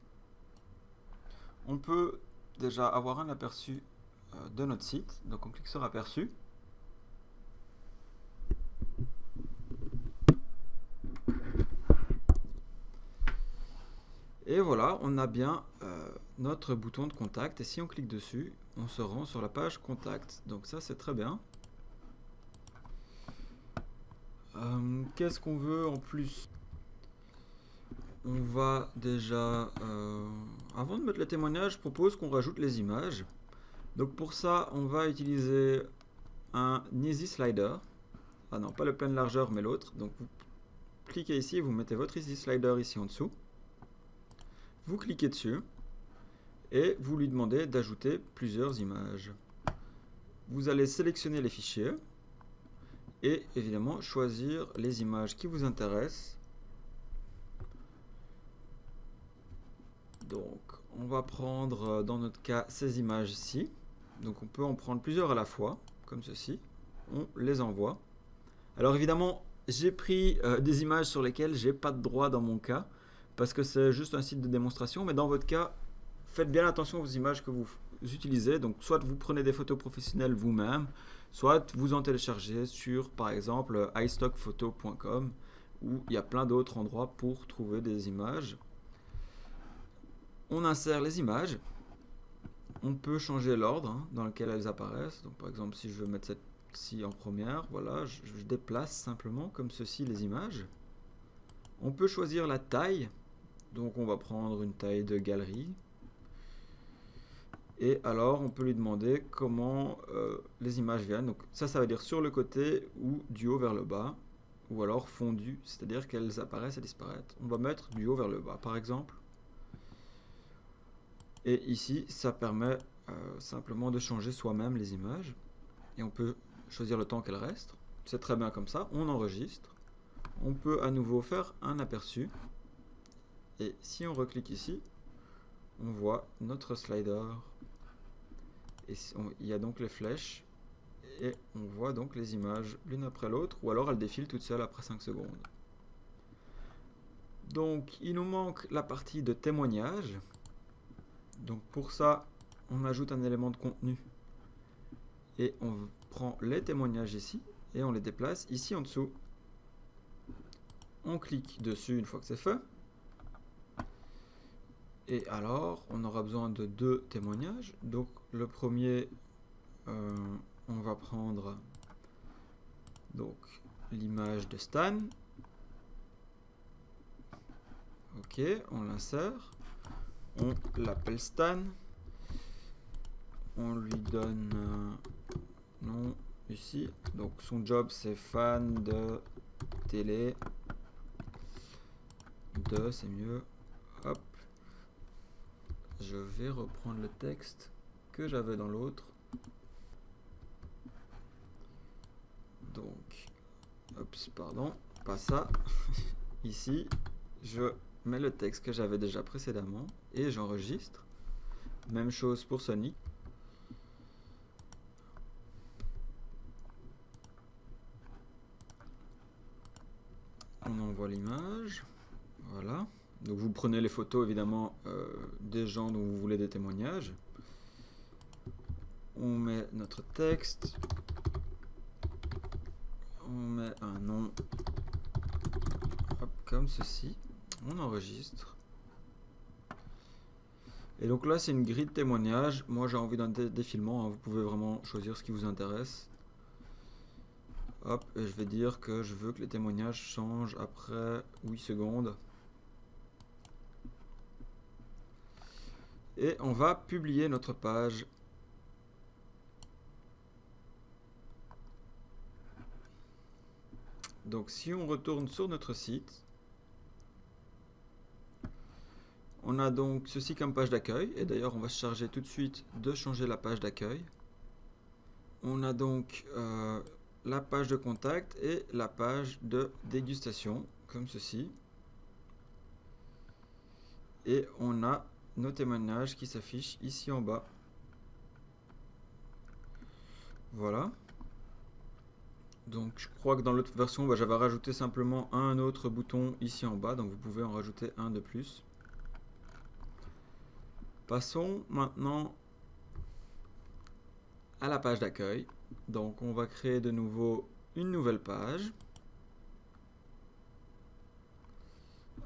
on peut déjà avoir un aperçu de notre site. Donc on clique sur aperçu. Et voilà, on a bien notre bouton de contact. Et si on clique dessus, on se rend sur la page contact. Donc ça, c'est très bien. Qu'est-ce qu'on veut en plus? On va déjà... avant de mettre les témoignages, je propose qu'on rajoute les images. Donc pour ça, on va utiliser un Easy Slider. Ah non, pas le plein largeur, mais l'autre. Donc vous cliquez ici, vous mettez votre Easy Slider ici en dessous. Vous cliquez dessus et vous lui demandez d'ajouter plusieurs images. Vous allez sélectionner les fichiers et évidemment choisir les images qui vous intéressent. Donc on va prendre dans notre cas ces images ici. Donc on peut en prendre plusieurs à la fois, comme ceci. On les envoie. Alors évidemment, j'ai pris des images sur lesquelles j'ai pas de droit dans mon cas, parce que c'est juste un site de démonstration, mais dans votre cas, faites bien attention aux images que vous utilisez. Donc soit vous prenez des photos professionnelles vous-même, soit vous en téléchargez sur par exemple iStockphoto.com, où il y a plein d'autres endroits pour trouver des images. On insère les images. On peut changer l'ordre dans lequel elles apparaissent. Donc par exemple, si je veux mettre celle-ci en première, voilà, je déplace simplement comme ceci les images. On peut choisir la taille. Donc on va prendre une taille de galerie. Et alors on peut lui demander comment les images viennent. Donc ça veut dire sur le côté ou du haut vers le bas. Ou alors fondu, c'est-à-dire qu'elles apparaissent et disparaissent. On va mettre du haut vers le bas par exemple. Et ici, ça permet simplement de changer soi-même les images. Et on peut choisir le temps qu'elles restent. C'est très bien comme ça. On enregistre. On peut à nouveau faire un aperçu. Et si on reclique ici, on voit notre slider. Et il y a donc les flèches. Et on voit donc les images l'une après l'autre. Ou alors elles défilent toutes seules après 5 secondes. Donc il nous manque la partie de témoignage. Donc pour ça, on ajoute un élément de contenu et on prend les témoignages ici et on les déplace ici en dessous. On clique dessus une fois que c'est fait. Et alors, on aura besoin de 2 témoignages. Donc le premier, on va prendre donc l'image de Stan. Ok, on l'insère. On l'appelle Stan. On lui donne un nom ici. Donc son job c'est fan de télé. C'est mieux. Hop. Je vais reprendre le texte que j'avais dans l'autre. Donc, oups, pardon, pas ça. Ici, je mets le texte que j'avais déjà précédemment et j'enregistre. Même chose pour Sonic. On envoie l'image. Voilà. Donc vous prenez les photos évidemment des gens dont vous voulez des témoignages. On met notre texte. On met un nom. Hop, comme ceci. On enregistre. Et donc là c'est une grille de témoignages. Moi j'ai envie d'un défilement, hein. Vous pouvez vraiment choisir ce qui vous intéresse. Hop, et je vais dire que je veux que les témoignages changent après 8 secondes. Et on va publier notre page. Donc si on retourne sur notre site, on a donc ceci comme page d'accueil. Et d'ailleurs on va se charger tout de suite de changer la page d'accueil. On a donc la page de contact et la page de dégustation, comme ceci. Et on a nos témoignages qui s'affichent ici en bas. Voilà. Donc je crois que dans l'autre version, j'avais rajouté simplement un autre bouton ici en bas, donc vous pouvez en rajouter un de plus. Passons maintenant à la page d'accueil. Donc on va créer de nouveau une nouvelle page.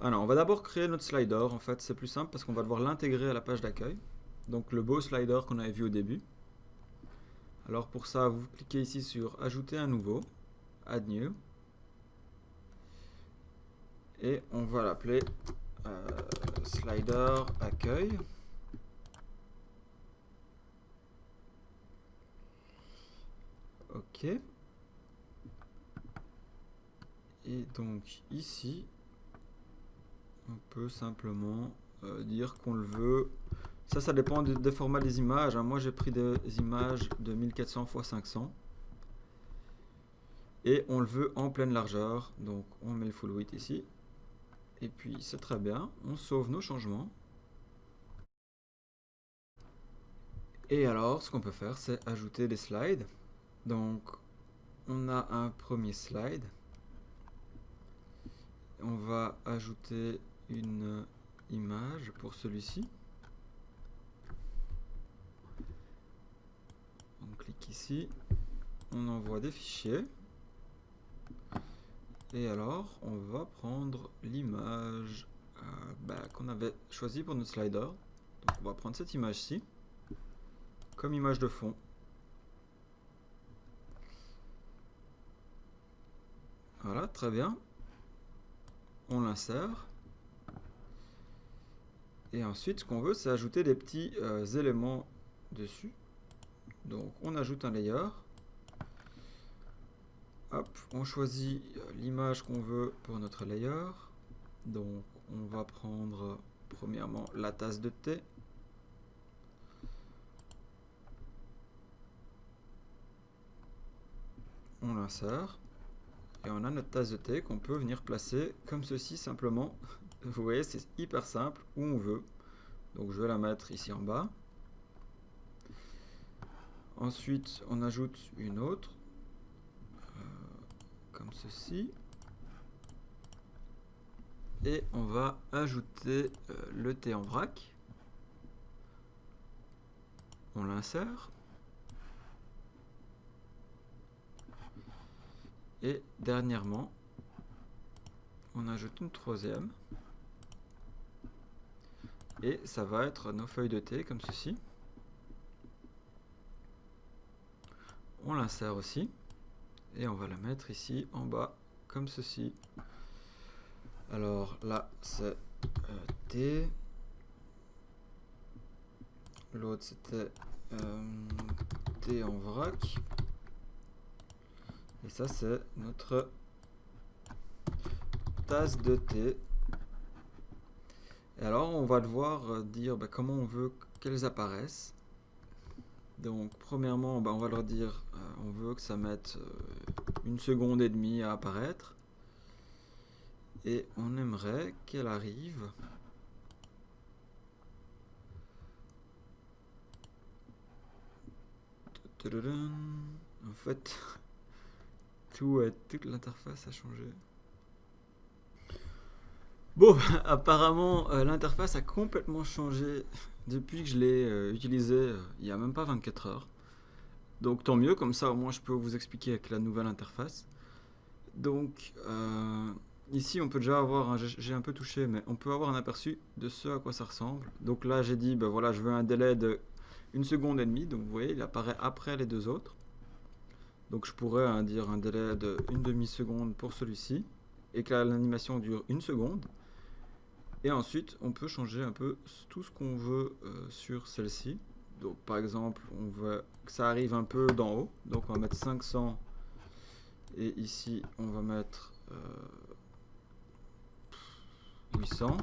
Alors on va d'abord créer notre slider, en fait c'est plus simple parce qu'on va devoir l'intégrer à la page d'accueil. Donc le beau slider qu'on avait vu au début. Alors pour ça vous cliquez ici sur ajouter un nouveau, add new. Et on va l'appeler slider accueil. Ok. Et donc ici, on peut simplement dire qu'on le veut. Ça dépend des formats des images. Hein. Moi, j'ai pris des images de 1400 x 500. Et on le veut en pleine largeur. Donc on met le full width ici. Et puis c'est très bien. On sauve nos changements. Et alors ce qu'on peut faire, c'est ajouter des slides. Donc on a un premier slide. On va ajouter une image pour celui-ci. On clique ici, on envoie des fichiers. Et alors, on va prendre l'image qu'on avait choisie pour notre slider. Donc on va prendre cette image-ci comme image de fond. Voilà, très bien. On l'insère. Et ensuite, ce qu'on veut, c'est ajouter des petits éléments dessus. Donc, on ajoute un layer. Hop, on choisit l'image qu'on veut pour notre layer. Donc, on va prendre premièrement la tasse de thé. On l'insère. Et on a notre tasse de thé qu'on peut venir placer comme ceci simplement. Vous voyez, c'est hyper simple où on veut. Donc je vais la mettre ici en bas. Ensuite, on ajoute une autre. Comme ceci. Et on va ajouter le thé en vrac. On l'insère. Et dernièrement, on ajoute une troisième. Et ça va être nos feuilles de thé comme ceci. On l'insère aussi. Et on va la mettre ici en bas comme ceci. Alors là, c'est thé. L'autre, c'était thé en vrac. Et ça, c'est notre tasse de thé. Et alors, on va devoir dire comment on veut qu'elles apparaissent. Donc, premièrement, on va leur dire, on veut que ça mette 1 seconde et demie à apparaître. Et on aimerait qu'elle arrive en fait, toute l'interface a changé. Bon, apparemment, l'interface a complètement changé depuis que je l'ai utilisée il n'y a même pas 24 heures. Donc tant mieux, comme ça au moins je peux vous expliquer avec la nouvelle interface. Donc ici on peut déjà avoir, j'ai un peu touché, mais on peut avoir un aperçu de ce à quoi ça ressemble. Donc là j'ai dit, voilà, je veux un délai de 1 seconde et demie, donc vous voyez, il apparaît après les deux autres. Donc je pourrais dire un délai de 1 demi-seconde pour celui-ci, et que l'animation dure 1 seconde. Et ensuite, on peut changer un peu tout ce qu'on veut sur celle-ci. Donc par exemple, on veut que ça arrive un peu d'en haut. Donc on va mettre 500. Et ici, on va mettre 800.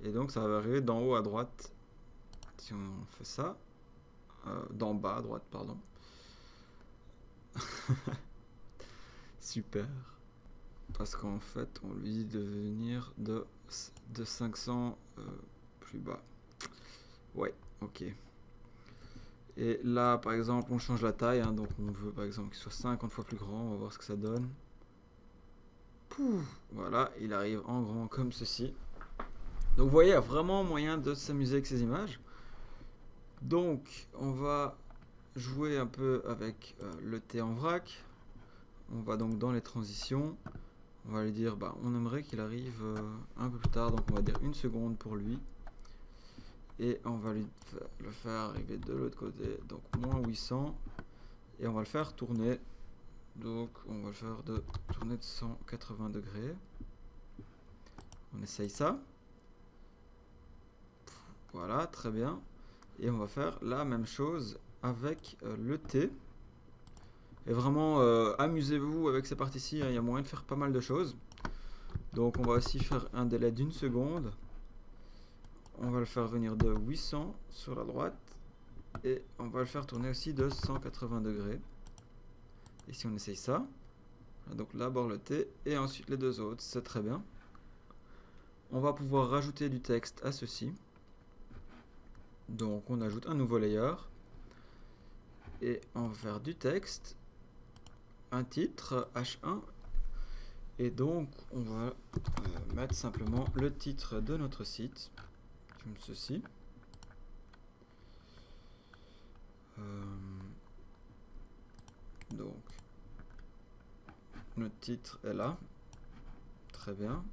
Et donc ça va arriver d'en haut à droite. Si on fait ça. D'en bas à droite, pardon. Super. Parce qu'en fait, on lui dit de venir de 500 plus bas. Ouais, ok. Et là, par exemple, on change la taille. Donc on veut, par exemple, qu'il soit 50 fois plus grand. On va voir ce que ça donne. Pouf, voilà, il arrive en grand comme ceci. Donc vous voyez, il y a vraiment moyen de s'amuser avec ces images. Donc, on va jouer un peu avec le thé en vrac. On va donc dans les transitions. On va lui dire, on aimerait qu'il arrive un peu plus tard, donc on va dire 1 seconde pour lui. Et on va le faire arriver de l'autre côté, donc moins 800. Et on va le faire tourner. Donc on va le faire tourner de 180 degrés. On essaye ça. Voilà, très bien. Et on va faire la même chose avec le thé. Et vraiment, amusez-vous avec ces parties-ci, il y a moyen de faire pas mal de choses. Donc on va aussi faire un délai d'1 seconde. On va le faire venir de 800 sur la droite. Et on va le faire tourner aussi de 180 degrés. Et si on essaye ça, Donc d'abord le T et ensuite les deux autres, c'est très bien. On va pouvoir rajouter du texte à ceci. Donc on ajoute un nouveau layer. Et on va faire du texte, un titre, H1. Et donc on va mettre simplement le titre de notre site, comme ceci. Donc notre titre est là. Très bien.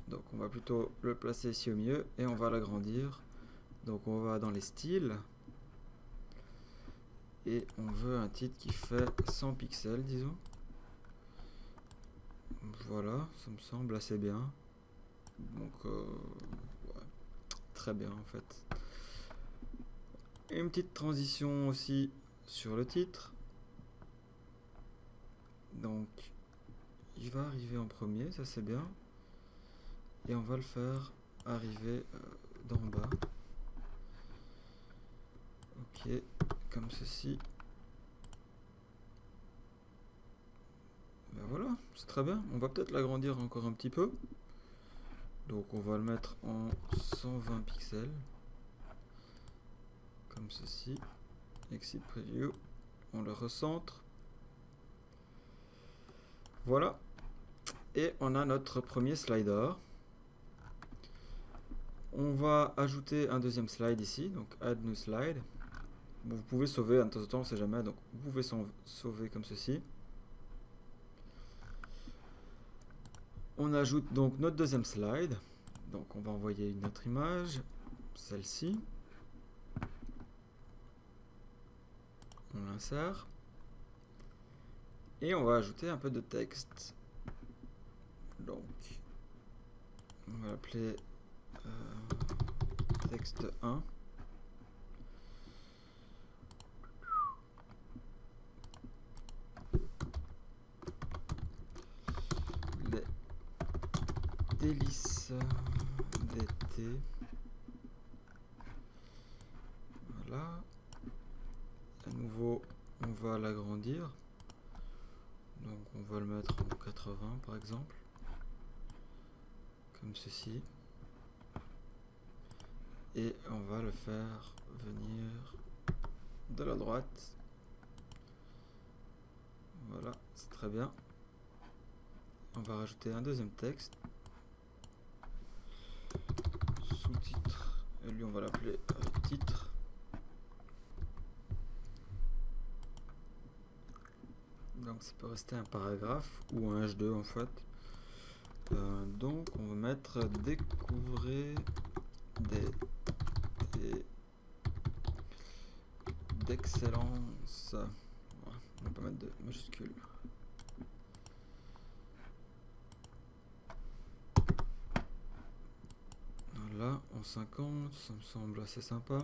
Donc on va plutôt le placer ici au milieu et on va l'agrandir. Donc on va dans les styles et on veut un titre qui fait 100 pixels, disons. Voilà, ça me semble assez bien. Donc ouais, très bien en fait. Et une petite transition aussi sur le titre. Donc il va arriver en premier, ça c'est bien. Et on va le faire arriver d'en bas. Ok, comme ceci. Ben voilà, c'est très bien. On va peut-être l'agrandir encore un petit peu. Donc on va le mettre en 120 pixels. Comme ceci. Exit Preview. On le recentre. Voilà. Et on a notre premier slider. On va ajouter un deuxième slide ici, donc Add New Slide. Vous pouvez sauver, de temps en temps, on ne sait jamais, donc vous pouvez sauver comme ceci. On ajoute donc notre deuxième slide. Donc on va envoyer une autre image, celle-ci. On l'insère. Et on va ajouter un peu de texte. Donc, on va l'appeler texte 1. Les délices d'été. Voilà. À nouveau, on va l'agrandir. Donc on va le mettre en 80 par exemple. Comme ceci. Et on va le faire venir de la droite. Voilà, c'est très bien. On va rajouter un deuxième texte. Sous-titre. Et lui on va l'appeler titre. Donc ça peut rester un paragraphe ou un H2 en fait. Donc on va mettre découvrez d'excellence. Voilà, on va pas mettre de majuscules. Voilà, en 50, ça me semble assez sympa.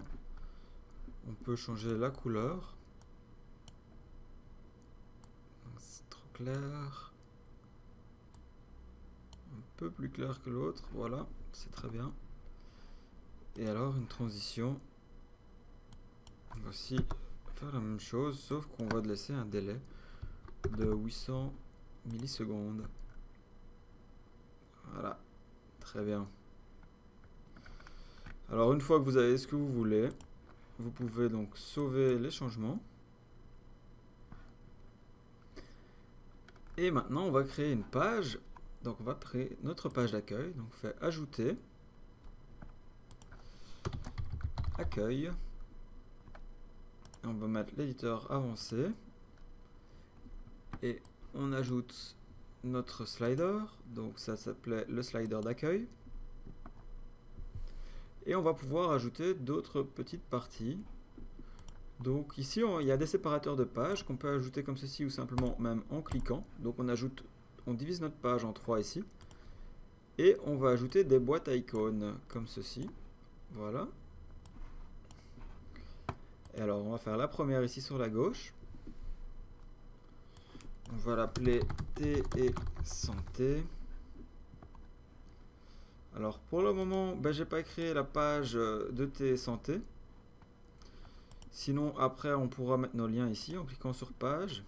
On peut changer la couleur. C'est trop clair. Un peu plus clair que l'autre. Voilà, c'est très bien. Et alors une transition. On va aussi faire la même chose, sauf qu'on va laisser un délai de 800 millisecondes. Voilà, très bien. Alors une fois que vous avez ce que vous voulez, vous pouvez donc sauver les changements. Et maintenant on va créer une page. Donc on va créer notre page d'accueil. Donc on fait ajouter, accueil. Et on va mettre l'éditeur avancé. Et on ajoute notre slider. Donc ça s'appelait le slider d'accueil. Et on va pouvoir ajouter d'autres petites parties. Donc ici, il y a des séparateurs de pages qu'on peut ajouter comme ceci ou simplement même en cliquant. Donc on divise notre page en 3 ici. Et on va ajouter des boîtes à icônes comme ceci. Voilà. Et alors on va faire la première ici sur la gauche. On va l'appeler Thé et Santé. Alors pour le moment, j'ai pas créé la page de Thé et Santé. Sinon après on pourra mettre nos liens ici en cliquant sur page.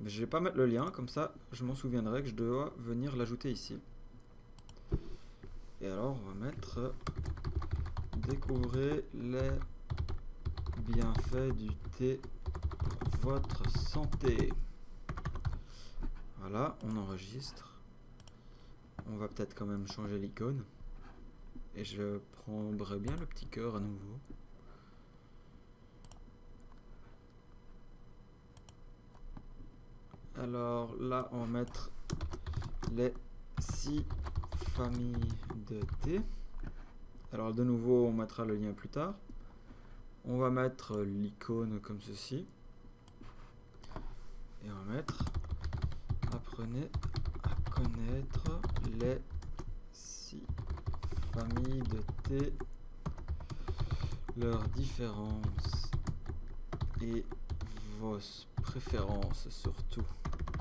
Je vais pas mettre le lien, comme ça je m'en souviendrai que je dois venir l'ajouter ici. Et alors on va mettre découvrez les bienfaits du thé pour votre santé. Voilà, on enregistre. On va peut-être quand même changer l'icône. Et je prendrai bien le petit cœur à nouveau. Alors là, on va mettre les 6 familles de thé. Alors de nouveau, on mettra le lien plus tard. On va mettre l'icône comme ceci. Et on va mettre apprenez à connaître les 6 familles de thé, leurs différences et vos préférences surtout.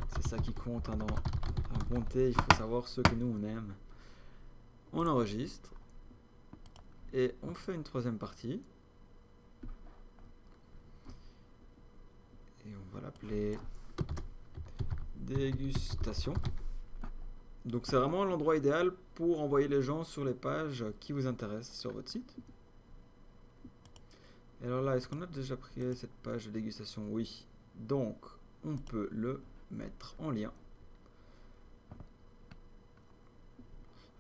C'est ça qui compte hein, dans un bon thé, il faut savoir ce que nous on aime. On enregistre et on fait une troisième partie. Et on va l'appeler dégustation. Donc c'est vraiment l'endroit idéal pour envoyer les gens sur les pages qui vous intéressent sur votre site. Et alors là, est-ce qu'on a déjà pris cette page de dégustation? Oui. Donc on peut le mettre en lien.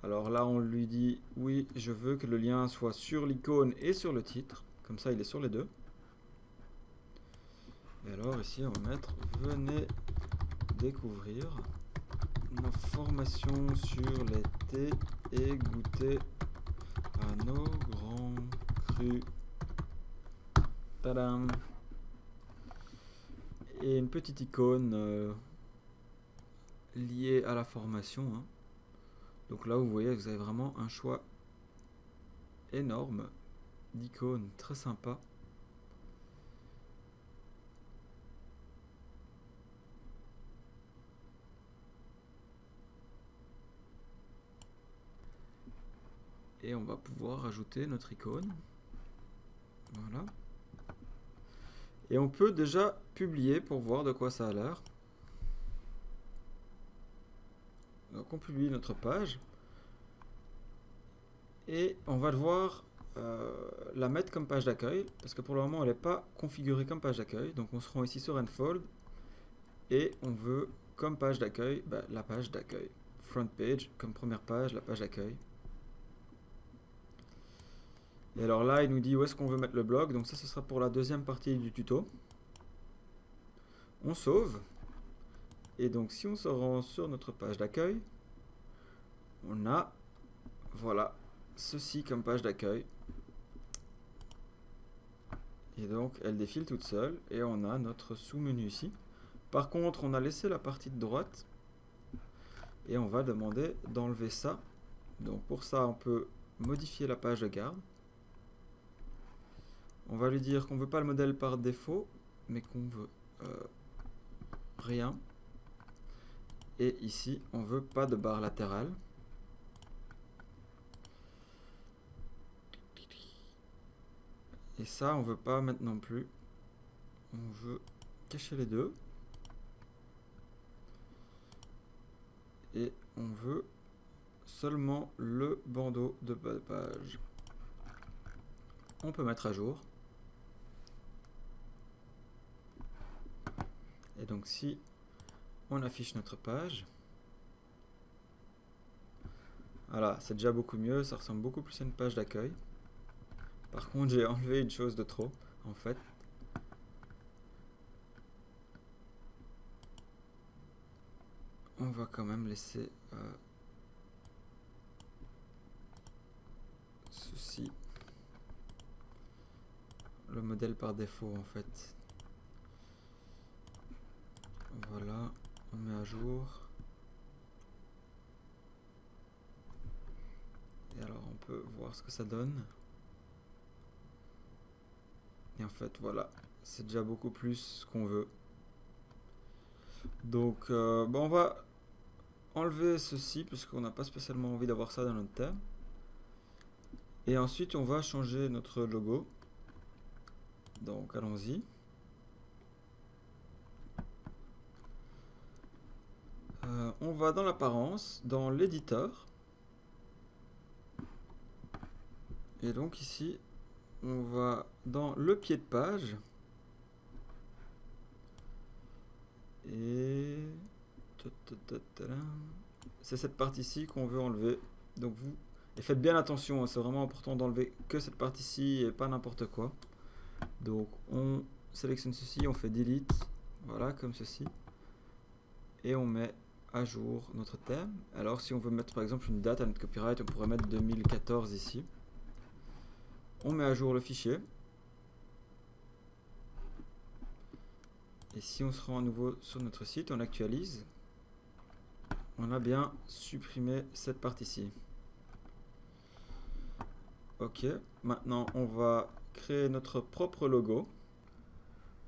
Alors là, on lui dit oui, je veux que le lien soit sur l'icône et sur le titre. Comme ça, il est sur les deux. Et alors ici, on va mettre venez découvrir nos formations sur les thés et goûter à nos grands crus. Tadam! Et une petite icône liée à la formation. Hein. Donc là, vous voyez que vous avez vraiment un choix énorme d'icônes, très sympa. Et on va pouvoir ajouter notre icône. Voilà. Et on peut déjà publier pour voir de quoi ça a l'air. Donc on publie notre page. Et on va devoir la mettre comme page d'accueil. Parce que pour le moment elle n'est pas configurée comme page d'accueil. Donc on se rend ici sur Enfold. Et on veut comme page d'accueil la page d'accueil. Front page comme première page, la page d'accueil. Et alors là, il nous dit où est-ce qu'on veut mettre le blog. Donc ça, ce sera pour la deuxième partie du tuto. On sauve. Et donc si on se rend sur notre page d'accueil, on a, voilà, ceci comme page d'accueil. Et donc elle défile toute seule. Et on a notre sous-menu ici. Par contre, on a laissé la partie de droite. Et on va demander d'enlever ça. Donc pour ça, on peut modifier la page de garde. On va lui dire qu'on ne veut pas le modèle par défaut, mais qu'on veut rien. Et ici, on ne veut pas de barre latérale. Et ça, on ne veut pas mettre non plus. On veut cacher les deux. Et on veut seulement le bandeau de bas de page. On peut mettre à jour. Et donc si on affiche notre page, voilà, c'est déjà beaucoup mieux, ça ressemble beaucoup plus à une page d'accueil. Par contre, j'ai enlevé une chose de trop, en fait. On va quand même laisser ceci, le modèle par défaut, en fait. Voilà, on met à jour. Et alors on peut voir ce que ça donne. Et en fait voilà, c'est déjà beaucoup plus ce qu'on veut. Donc on va enlever ceci puisqu'on n'a pas spécialement envie d'avoir ça dans notre thème. Et ensuite on va changer notre logo. Donc allons-y. On va dans l'apparence, dans l'éditeur. Et donc ici, on va dans le pied de page. Et c'est cette partie-ci qu'on veut enlever. Donc vous, et faites bien attention, hein, c'est vraiment important d'enlever que cette partie-ci et pas n'importe quoi. Donc on sélectionne ceci, on fait delete, voilà, comme ceci. Et on met à jour notre thème. Alors si on veut mettre par exemple une date à notre copyright, on pourrait mettre 2014 ici. On met à jour le fichier. Et si on se rend à nouveau sur notre site, on actualise. On a bien supprimé cette partie-ci. Ok, maintenant on va créer notre propre logo.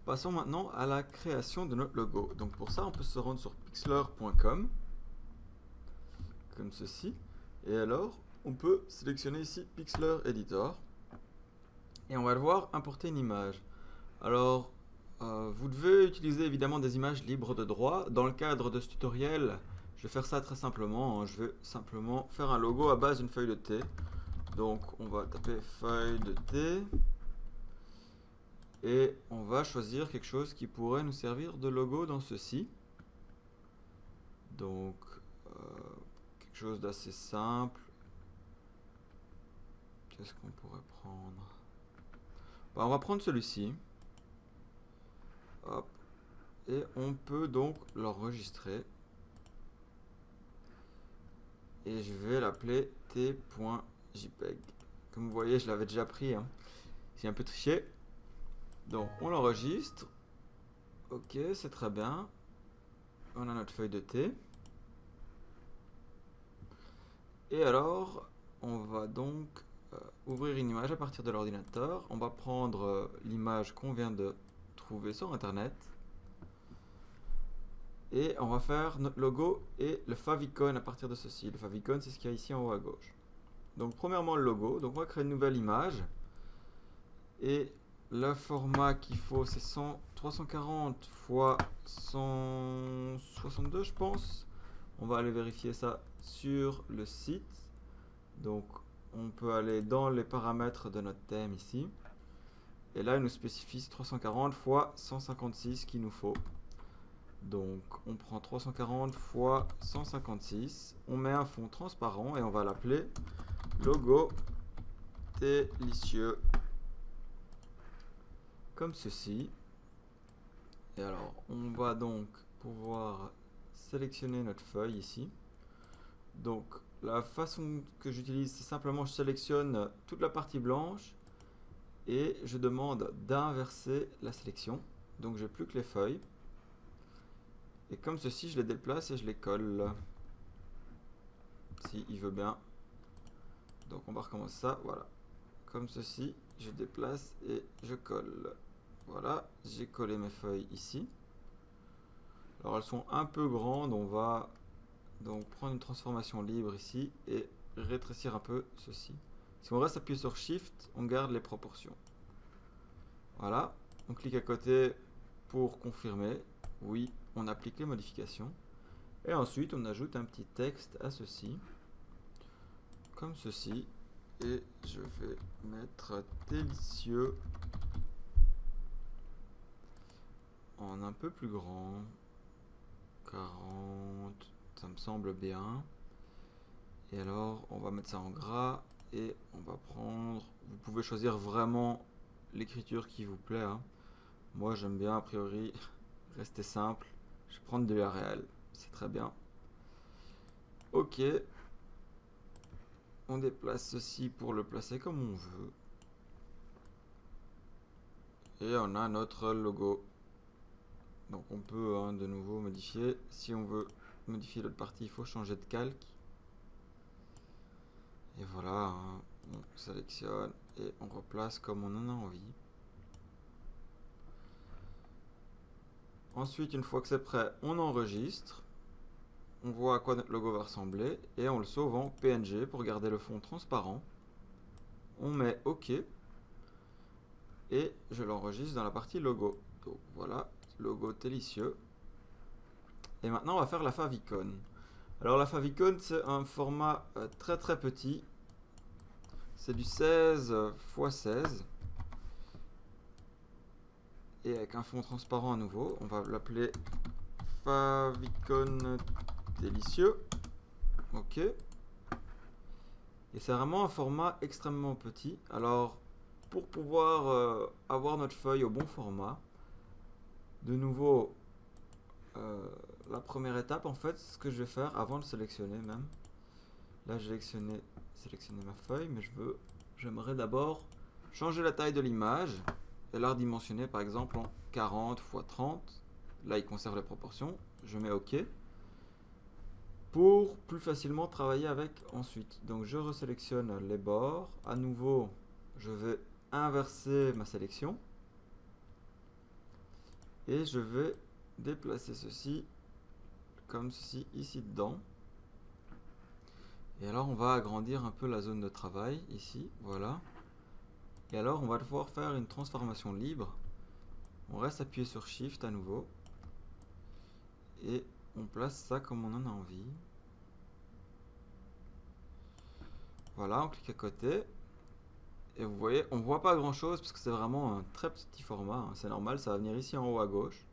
Passons maintenant à la création de notre logo. Donc pour ça, on peut se rendre sur pixlr.com, comme ceci. Et alors, on peut sélectionner ici Pixlr Editor. Et on va devoir importer une image. Alors, vous devez utiliser évidemment des images libres de droit. Dans le cadre de ce tutoriel, je vais faire ça très simplement, hein. Je vais simplement faire un logo à base d'une feuille de thé. Donc on va taper feuille de thé. Et on va choisir quelque chose qui pourrait nous servir de logo dans ceci. Donc quelque chose d'assez simple. Qu'est-ce qu'on pourrait prendre? On va prendre celui-ci. Hop. Et on peut donc l'enregistrer. Et je vais l'appeler t.jpeg. Comme vous voyez, je l'avais déjà pris, hein. J'ai un peu triché. Donc on l'enregistre. Ok, c'est très bien. On a notre feuille de thé. Et alors, on va donc ouvrir une image à partir de l'ordinateur. On va prendre l'image qu'on vient de trouver sur internet. Et on va faire notre logo et le favicon à partir de ceci. Le favicon, c'est ce qu'il y a ici en haut à gauche. Donc premièrement le logo. Donc on va créer une nouvelle image. Et le format qu'il faut, c'est 340 x 162, je pense. On va aller vérifier ça sur le site. Donc on peut aller dans les paramètres de notre thème ici. Et là, il nous spécifie 340 x 156 qu'il nous faut. Donc on prend 340 x 156. On met un fond transparent et on va l'appeler logo délicieux. Comme ceci. Et alors, on va donc pouvoir sélectionner notre feuille ici. Donc, la façon que j'utilise, c'est simplement je sélectionne toute la partie blanche et je demande d'inverser la sélection. Donc, j'ai plus que les feuilles. Et comme ceci, je les déplace et je les colle. Si il veut bien. Donc, on va recommencer ça. Voilà. Comme ceci, je déplace et je colle. Voilà, j'ai collé mes feuilles ici. Alors elles sont un peu grandes, on va donc prendre une transformation libre ici et rétrécir un peu ceci. Si on reste appuyé sur Shift, on garde les proportions. Voilà, on clique à côté pour confirmer. Oui, on applique les modifications. Et ensuite, on ajoute un petit texte à ceci, comme ceci. Et je vais mettre délicieux en un peu plus grand, 40, ça me semble bien. Et alors on va mettre ça en gras et on va prendre, vous pouvez choisir vraiment l'écriture qui vous plaît, hein. Moi j'aime bien a priori rester simple, je vais prendre de l'Arial, c'est très bien. Ok, on déplace ceci pour le placer comme on veut. Et on a notre logo. Donc on peut de nouveau modifier. Si on veut modifier l'autre partie, il faut changer de calque. Et voilà, hein, on sélectionne et on replace comme on en a envie. Ensuite, une fois que c'est prêt, on enregistre. On voit à quoi notre logo va ressembler et on le sauve en PNG pour garder le fond transparent. On met OK et je l'enregistre dans la partie logo. Donc voilà, logo délicieux. Et maintenant, on va faire la favicon. Alors la favicon, c'est un format très très petit. C'est du 16 x 16. Et avec un fond transparent à nouveau. On va l'appeler favicon délicieux. Ok. Et c'est vraiment un format extrêmement petit. Alors, pour pouvoir avoir notre feuille au bon format, de nouveau, la première étape, en fait, ce que je vais faire avant de sélectionner même. Là, j'ai sélectionné ma feuille, mais j'aimerais d'abord changer la taille de l'image et la redimensionner par exemple en 40 x 30. Là, il conserve les proportions. Je mets OK pour plus facilement travailler avec ensuite. Donc, je resélectionne les bords. À nouveau, je vais inverser ma sélection et je vais déplacer ceci comme ceci ici dedans. Et alors on va agrandir un peu la zone de travail ici, voilà. Et alors on va devoir faire une transformation libre. On reste appuyé sur Shift à nouveau. Et on place ça comme on en a envie. Voilà, on clique à côté. Et vous voyez, on ne voit pas grand chose parce que c'est vraiment un très petit format. C'est normal, ça va venir ici en haut à gauche.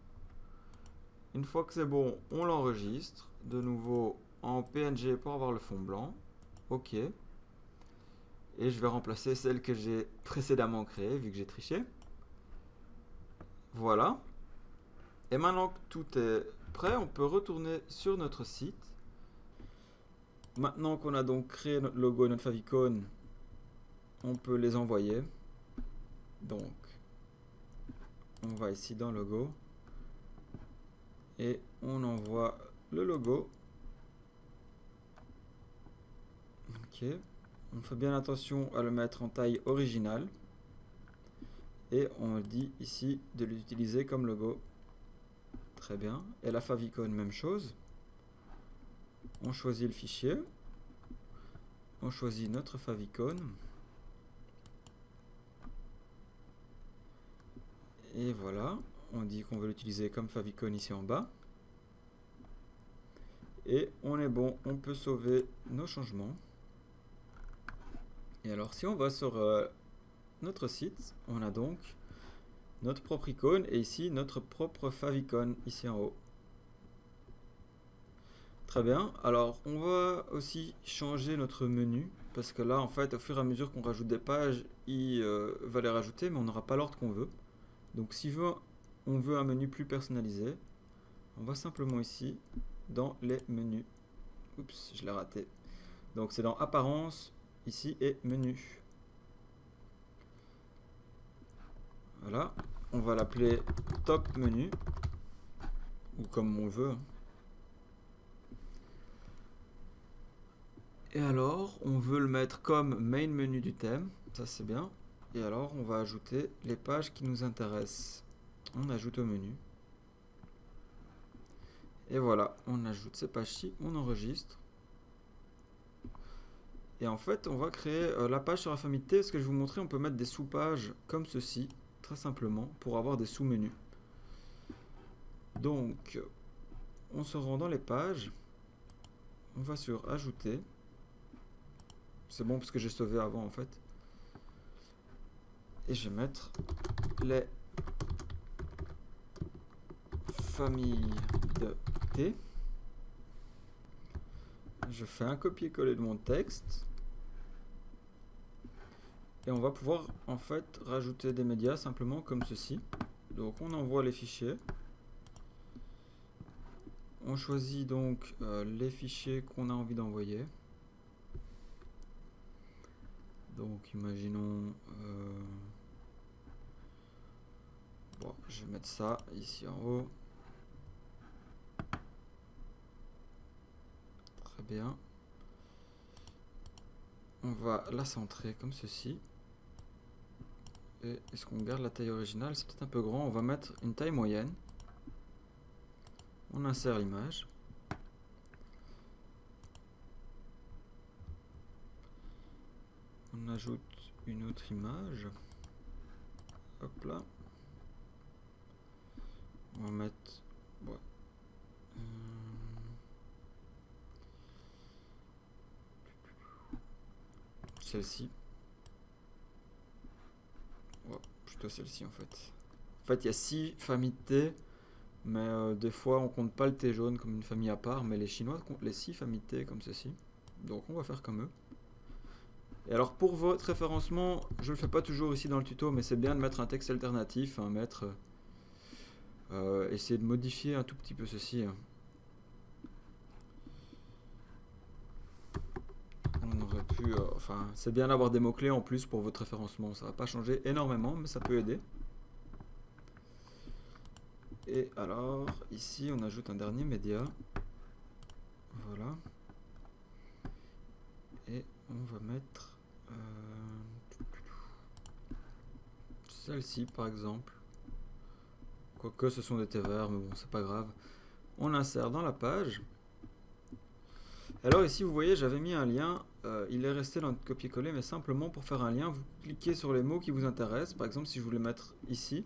Une fois que c'est bon, on l'enregistre. De nouveau en PNG pour avoir le fond blanc. OK. Et je vais remplacer celle que j'ai précédemment créée vu que j'ai triché. Voilà. Et maintenant que tout est prêt, on peut retourner sur notre site. Maintenant qu'on a donc créé notre logo et notre favicon, on peut les envoyer. Donc, on va ici dans logo et on envoie le logo. Ok. On fait bien attention à le mettre en taille originale. Et on dit ici de l'utiliser comme logo. Très bien. Et la favicon, même chose. On choisit le fichier. On choisit notre favicon. Et voilà. On dit qu'on veut l'utiliser comme favicon ici en bas. Et on est bon. On peut sauver nos changements. Et alors, si on va sur notre site, on a donc notre propre icône et ici notre propre favicon ici en haut. Très bien. Alors, on va aussi changer notre menu parce que là, en fait, au fur et à mesure qu'on rajoute des pages, il va les rajouter, mais on n'aura pas l'ordre qu'on veut. Donc, si on veut un menu plus personnalisé, on va simplement ici dans les menus. Oups, je l'ai raté. Donc, c'est dans Apparence ici et Menu. Voilà. On va l'appeler Top Menu ou comme on veut. Et alors, on veut le mettre comme main menu du thème, ça c'est bien. Et alors, on va ajouter les pages qui nous intéressent. On ajoute au menu. Et voilà, on ajoute ces pages-ci, on enregistre. Et en fait, on va créer la page sur la famille de T. Ce que je vais vous montrer, on peut mettre des sous-pages comme ceci, très simplement, pour avoir des sous-menus. Donc, on se rend dans les pages. On va sur Ajouter. C'est bon parce que j'ai sauvé avant en fait. Et je vais mettre les familles de T. Je fais un copier-coller de mon texte. Et on va pouvoir en fait rajouter des médias simplement comme ceci. Donc on envoie les fichiers. On choisit donc les fichiers qu'on a envie d'envoyer. Donc imaginons, bon, je vais mettre ça ici en haut. Très bien. On va la centrer comme ceci. Et est-ce qu'on garde la taille originale? C'est peut-être un peu grand. On va mettre une taille moyenne. On insère l'image. On ajoute une autre image. Hop là. On va mettre... Ouais. celle-ci. Ouais, plutôt celle-ci en fait. En fait, il y a 6 familles de thé, mais des fois on compte pas le thé jaune comme une famille à part, mais les Chinois comptent les 6 familles de thé comme ceci. Donc on va faire comme eux. Et alors pour votre référencement, je le fais pas toujours ici dans le tuto, mais c'est bien de mettre un texte alternatif, essayer de modifier un tout petit peu ceci. On aurait pu, enfin, c'est bien d'avoir des mots-clés en plus pour votre référencement. Ça va pas changer énormément, mais ça peut aider. Et alors, ici, on ajoute un dernier média. Voilà. Et on va mettre celle-ci, par exemple. Quoique ce sont des thés verts, mais bon, c'est pas grave. On l'insère dans la page. Alors ici, vous voyez, j'avais mis un lien. Il est resté dans notre copier-coller, mais simplement pour faire un lien, vous cliquez sur les mots qui vous intéressent. Par exemple, si je voulais mettre ici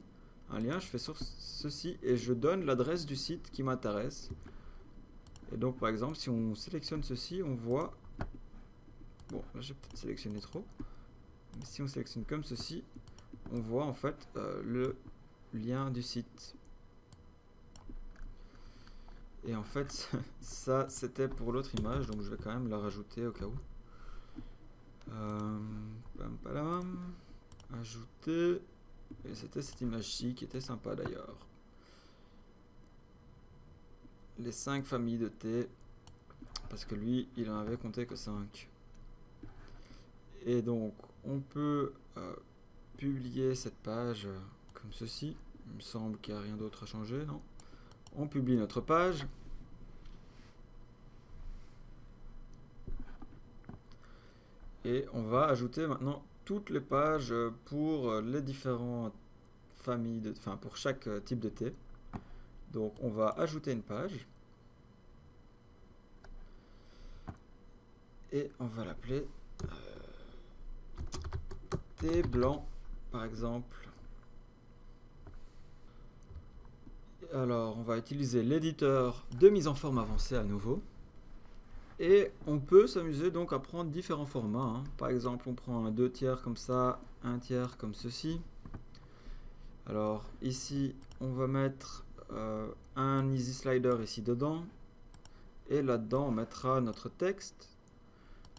un lien, je fais sur ceci et je donne l'adresse du site qui m'intéresse. Et donc, par exemple, si on sélectionne ceci, on voit... Bon, là j'ai peut-être sélectionné trop. Mais si on sélectionne comme ceci, on voit en fait le lien du site. Et en fait, ça c'était pour l'autre image, donc je vais quand même la rajouter au cas où. Ajouter. Et c'était cette image-ci qui était sympa d'ailleurs. Les 5 familles de thé. Parce que lui, il en avait compté que 5. Et donc, on peut publier cette page comme ceci. Il me semble qu'il n'y a rien d'autre à changer, non? On publie notre page. Et on va ajouter maintenant toutes les pages pour les différentes familles, enfin pour chaque type de thé. Donc on va ajouter une page. Et on va l'appeler thé blanc, par exemple. Alors on va utiliser l'éditeur de mise en forme avancée à nouveau. Et on peut s'amuser donc à prendre différents formats. Par exemple, on prend un 2/3 comme ça, 1/3 comme ceci. Alors ici, on va mettre un easy slider ici dedans. Et là-dedans, on mettra notre texte.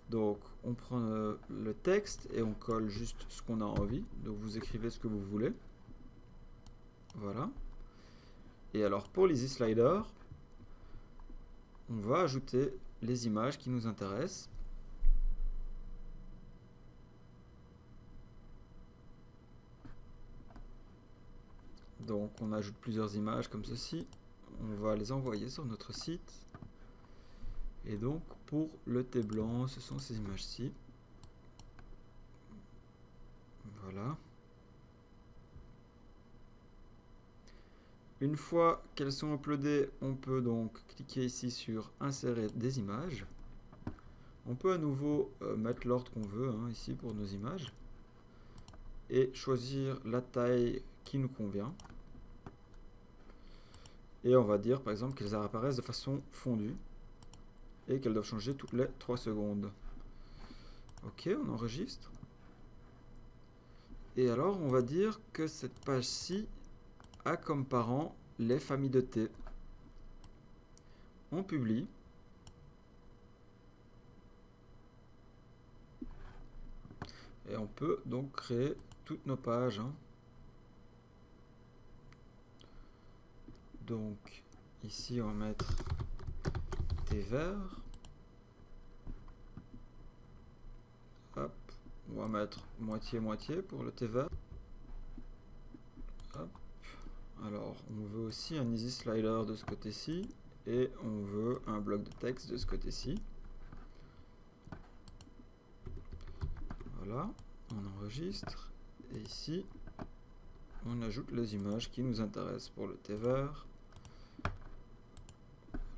Donc, on prend le texte et on colle juste ce qu'on a envie. Donc, vous écrivez ce que vous voulez. Voilà. Et alors, pour l'easy slider, on va ajouter les images qui nous intéressent. Donc on ajoute plusieurs images comme ceci. On va les envoyer sur notre site. Et donc pour le thé blanc, ce sont ces images-ci. Voilà. Une fois qu'elles sont uploadées, on peut donc cliquer ici sur insérer des images. On peut à nouveau mettre l'ordre qu'on veut ici pour nos images et choisir la taille qui nous convient. Et on va dire par exemple qu'elles apparaissent de façon fondue et qu'elles doivent changer toutes les 3 secondes. Ok, on enregistre. Et alors on va dire que cette page-ci a comme parent les familles de thé. On publie. Et on peut donc créer toutes nos pages. Donc ici on va mettre thé vert. Hop, on va mettre moitié-moitié pour le thé vert. Hop. Alors on veut aussi un easy slider de ce côté-ci et on veut un bloc de texte de ce côté-ci. Voilà, on enregistre et ici on ajoute les images qui nous intéressent pour le thé vert.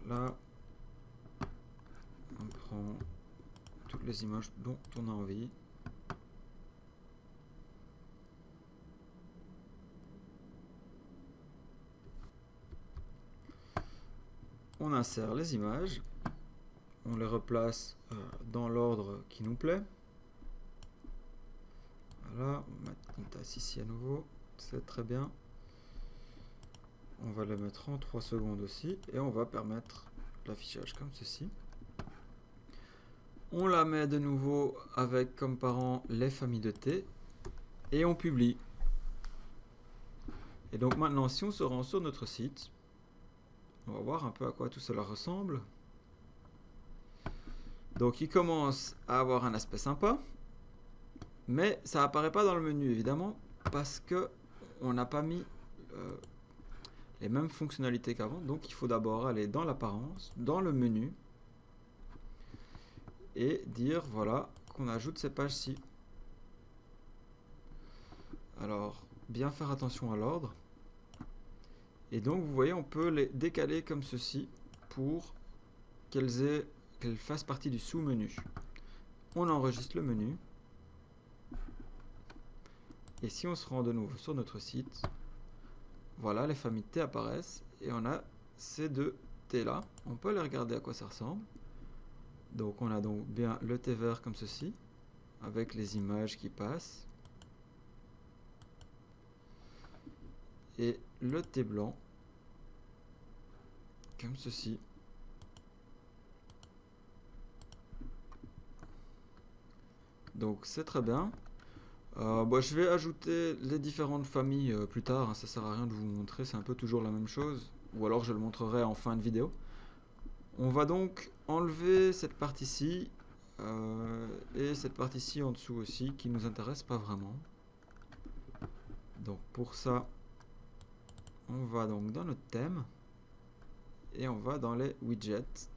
Là, on prend toutes les images dont on a envie. On insère les images, on les replace dans l'ordre qui nous plaît. Voilà, on va mettre une tasse ici à nouveau, c'est très bien. On va le mettre en 3 secondes aussi et on va permettre l'affichage comme ceci. On la met de nouveau avec comme parent les familles de thé et on publie. Et donc maintenant, si on se rend sur notre site, on va voir un peu à quoi tout cela ressemble. Donc il commence à avoir un aspect sympa, mais ça apparaît pas dans le menu évidemment parce que on n'a pas mis les mêmes fonctionnalités qu'avant. Donc il faut d'abord aller dans l'apparence, dans le menu et dire voilà qu'on ajoute ces pages-ci. Alors bien faire attention à l'ordre. Et donc vous voyez, on peut les décaler comme ceci pour qu'elles fassent partie du sous-menu. On enregistre le menu. Et si on se rend de nouveau sur notre site, voilà, les familles de thé apparaissent. Et on a ces deux thés là. On peut les regarder à quoi ça ressemble. Donc on a donc bien le thé vert comme ceci, avec les images qui passent. Et le thé blanc, comme ceci. Donc c'est très bien. Je vais ajouter les différentes familles plus tard, hein, ça sert à rien de vous montrer, c'est un peu toujours la même chose. Ou alors je le montrerai en fin de vidéo. On va donc enlever cette partie-ci et cette partie-ci en dessous aussi qui nous intéresse pas vraiment. Donc pour ça, on va donc dans notre thème et on va dans les widgets.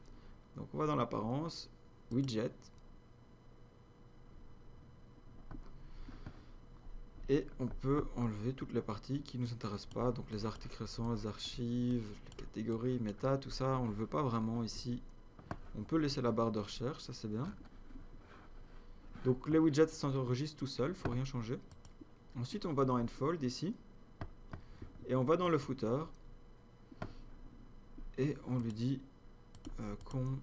Donc on va dans l'apparence, widget. Et on peut enlever toutes les parties qui ne nous intéressent pas, donc les articles récents, les archives, les catégories, méta, tout ça, on ne le veut pas vraiment ici. On peut laisser la barre de recherche, ça c'est bien. Donc les widgets s'enregistrent tout seuls, il ne faut rien changer. Ensuite on va dans Enfold ici, et on va dans le footer, et on lui dit qu'on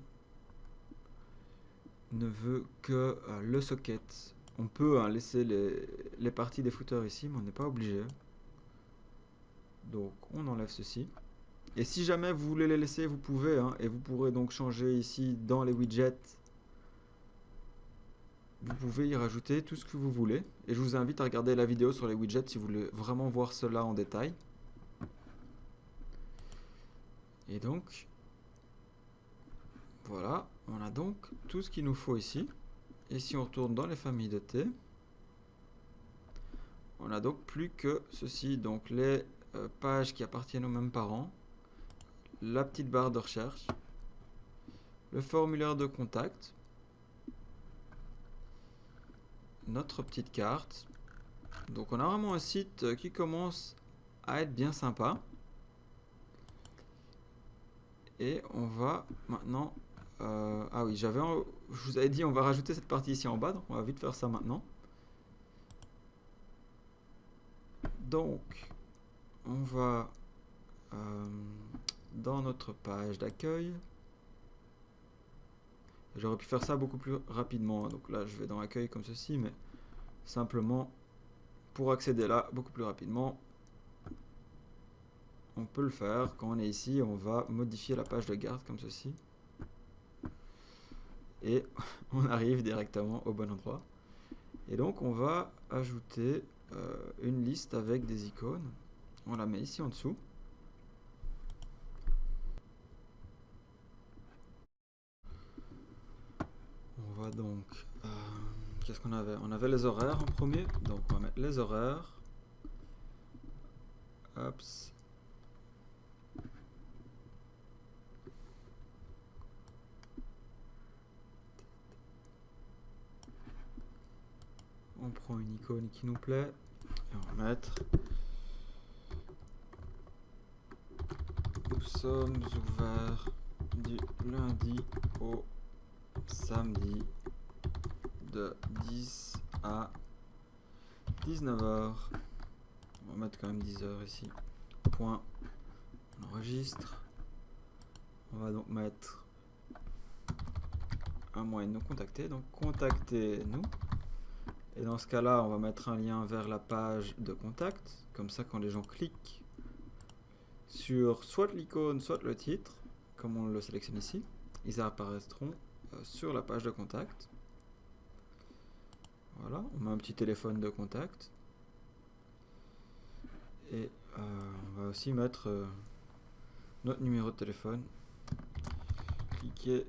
ne veut que le socket. On peut laisser les parties des footers ici, mais on n'est pas obligé. Donc on enlève ceci. Et si jamais vous voulez les laisser, vous pouvez, hein, et vous pourrez donc changer ici dans les widgets. Vous pouvez y rajouter tout ce que vous voulez. Et je vous invite à regarder la vidéo sur les widgets si vous voulez vraiment voir cela en détail. Et donc, voilà, on a donc tout ce qu'il nous faut ici. Et si on retourne dans les familles de thé, on n'a donc plus que ceci, donc les pages qui appartiennent aux mêmes parents, la petite barre de recherche, le formulaire de contact, notre petite carte. Donc on a vraiment un site qui commence à être bien sympa. Et on va maintenant... ah oui, je vous avais dit on va rajouter cette partie ici en bas, donc on va vite faire ça maintenant. Donc, on va dans notre page d'accueil. J'aurais pu faire ça beaucoup plus rapidement, hein. Donc là je vais dans accueil comme ceci, mais simplement pour accéder là beaucoup plus rapidement, on peut le faire. Quand on est ici, on va modifier la page de garde comme ceci. Et on arrive directement au bon endroit. Et donc on va ajouter une liste avec des icônes. On la met ici en dessous. On va donc... qu'est-ce qu'on avait? On avait les horaires en premier. Donc on va mettre les horaires. Hop. On prend une icône qui nous plaît. Et on va mettre... Nous sommes ouverts du lundi au samedi de 10 à 19h. On va mettre quand même 10h ici. Point. On enregistre. On va donc mettre un moyen de nous contacter. Donc contactez-nous. Et dans ce cas-là, on va mettre un lien vers la page de contact. Comme ça, quand les gens cliquent sur soit l'icône, soit le titre, comme on le sélectionne ici, ils apparaîtront sur la page de contact. Voilà, on met un petit téléphone de contact. Et on va aussi mettre notre numéro de téléphone. Cliquez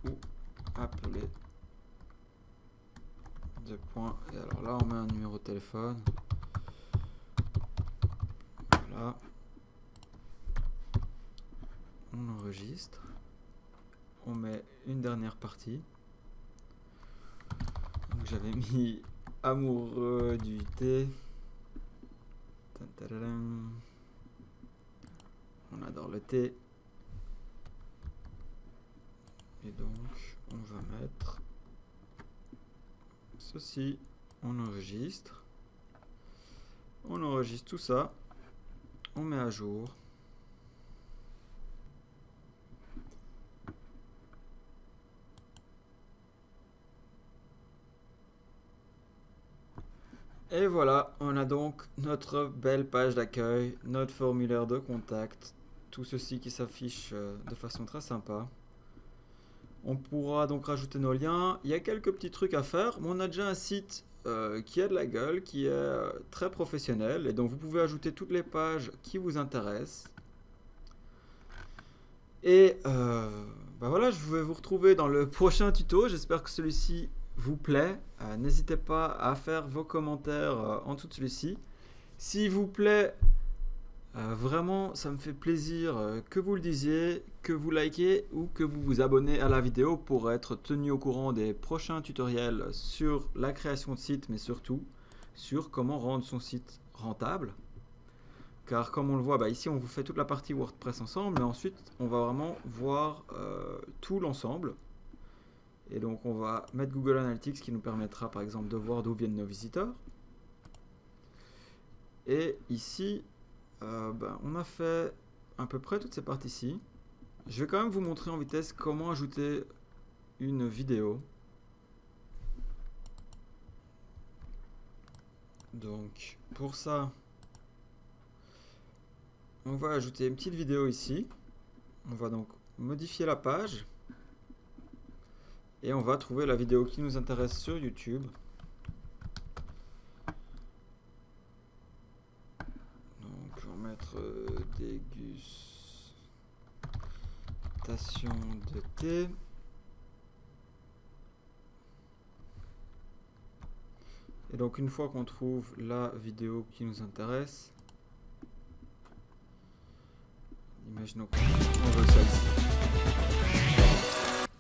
ou appeler. Deux points. Et alors là, on met un numéro de téléphone. Voilà. On enregistre. On met une dernière partie. Donc j'avais mis amoureux du thé. On adore le thé. Et donc on va mettre ceci. On enregistre. On enregistre tout ça. On met à jour. Et voilà, on a donc notre belle page d'accueil, notre formulaire de contact, tout ceci qui s'affiche de façon très sympa. On pourra donc rajouter nos liens. Il y a quelques petits trucs à faire, mais on a déjà un site qui a de la gueule, qui est très professionnel, et donc vous pouvez ajouter toutes les pages qui vous intéressent. Et bah voilà, je vais vous retrouver dans le prochain tuto. J'espère que celui-ci vous plaît. N'hésitez pas à faire vos commentaires en dessous de celui-ci. S'il vous plaît, vraiment, ça me fait plaisir que vous le disiez, que vous likez ou que vous vous abonnez à la vidéo pour être tenu au courant des prochains tutoriels sur la création de site, mais surtout sur comment rendre son site rentable. Car comme on le voit, ici on vous fait toute la partie WordPress ensemble, mais ensuite on va vraiment voir tout l'ensemble. Et donc on va mettre Google Analytics qui nous permettra par exemple de voir d'où viennent nos visiteurs. Et ici, on a fait à peu près toutes ces parties-ci. Je vais quand même vous montrer en vitesse comment ajouter une vidéo. Donc pour ça, on va ajouter une petite vidéo ici. On va donc modifier la page. Et on va trouver la vidéo qui nous intéresse sur YouTube. Donc je vais mettre dégustation de thé. Et donc une fois qu'on trouve la vidéo qui nous intéresse, imaginons qu'on veut celle-ci.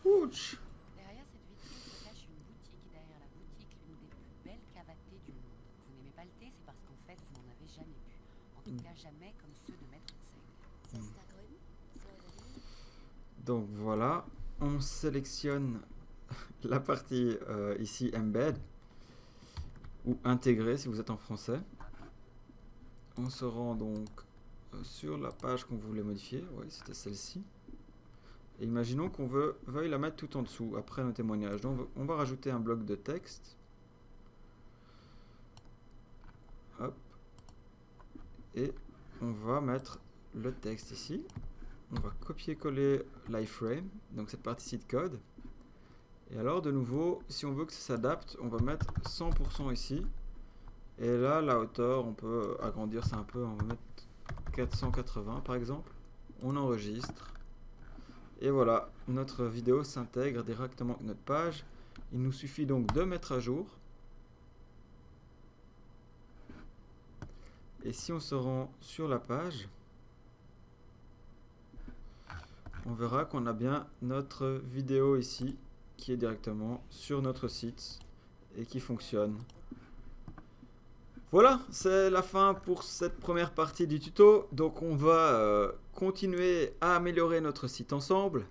Ouch! Derrière cette vitrine se cache une boutique et derrière la boutique, l'une des plus belles cavates thé du monde. Vous n'aimez pas le thé, c'est parce qu'en fait, vous n'en avez jamais bu. En tout cas, jamais comme ceux de Maître Tseng. Donc voilà, on sélectionne la partie ici Embed ou Intégrer si vous êtes en français. On se rend donc sur la page qu'on voulait modifier. Oui, c'était celle-ci. Et imaginons qu'on veuille la mettre tout en dessous, après nos témoignages. Donc on va rajouter un bloc de texte. Hop. Et on va mettre le texte ici. On va copier-coller l'iframe, donc cette partie-ci de code. Et alors de nouveau, si on veut que ça s'adapte, on va mettre 100% ici. Et là, la hauteur, on peut agrandir ça un peu. On va mettre 480 par exemple. On enregistre. Et voilà, notre vidéo s'intègre directement avec notre page. Il nous suffit donc de mettre à jour. Et si on se rend sur la page, on verra qu'on a bien notre vidéo ici qui est directement sur notre site et qui fonctionne. Voilà, c'est la fin pour cette première partie du tuto. Donc on va continuer à améliorer notre site ensemble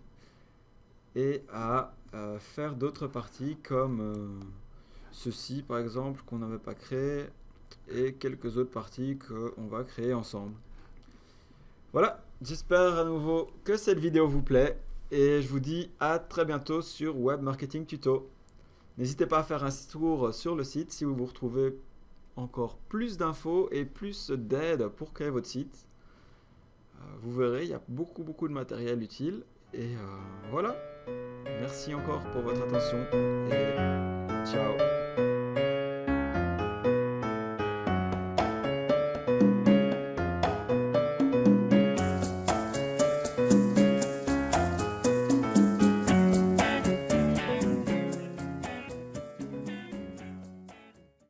et à faire d'autres parties comme ceci par exemple qu'on n'avait pas créé et quelques autres parties qu'on va créer ensemble. Voilà, j'espère à nouveau que cette vidéo vous plaît Et je vous dis à très bientôt sur Web Marketing Tuto. N'hésitez pas à faire un tour sur le site si vous vous retrouvez encore plus d'infos et plus d'aide pour créer votre site. Vous verrez, il y a beaucoup de matériel utile. Et voilà. Merci encore pour votre attention et ciao.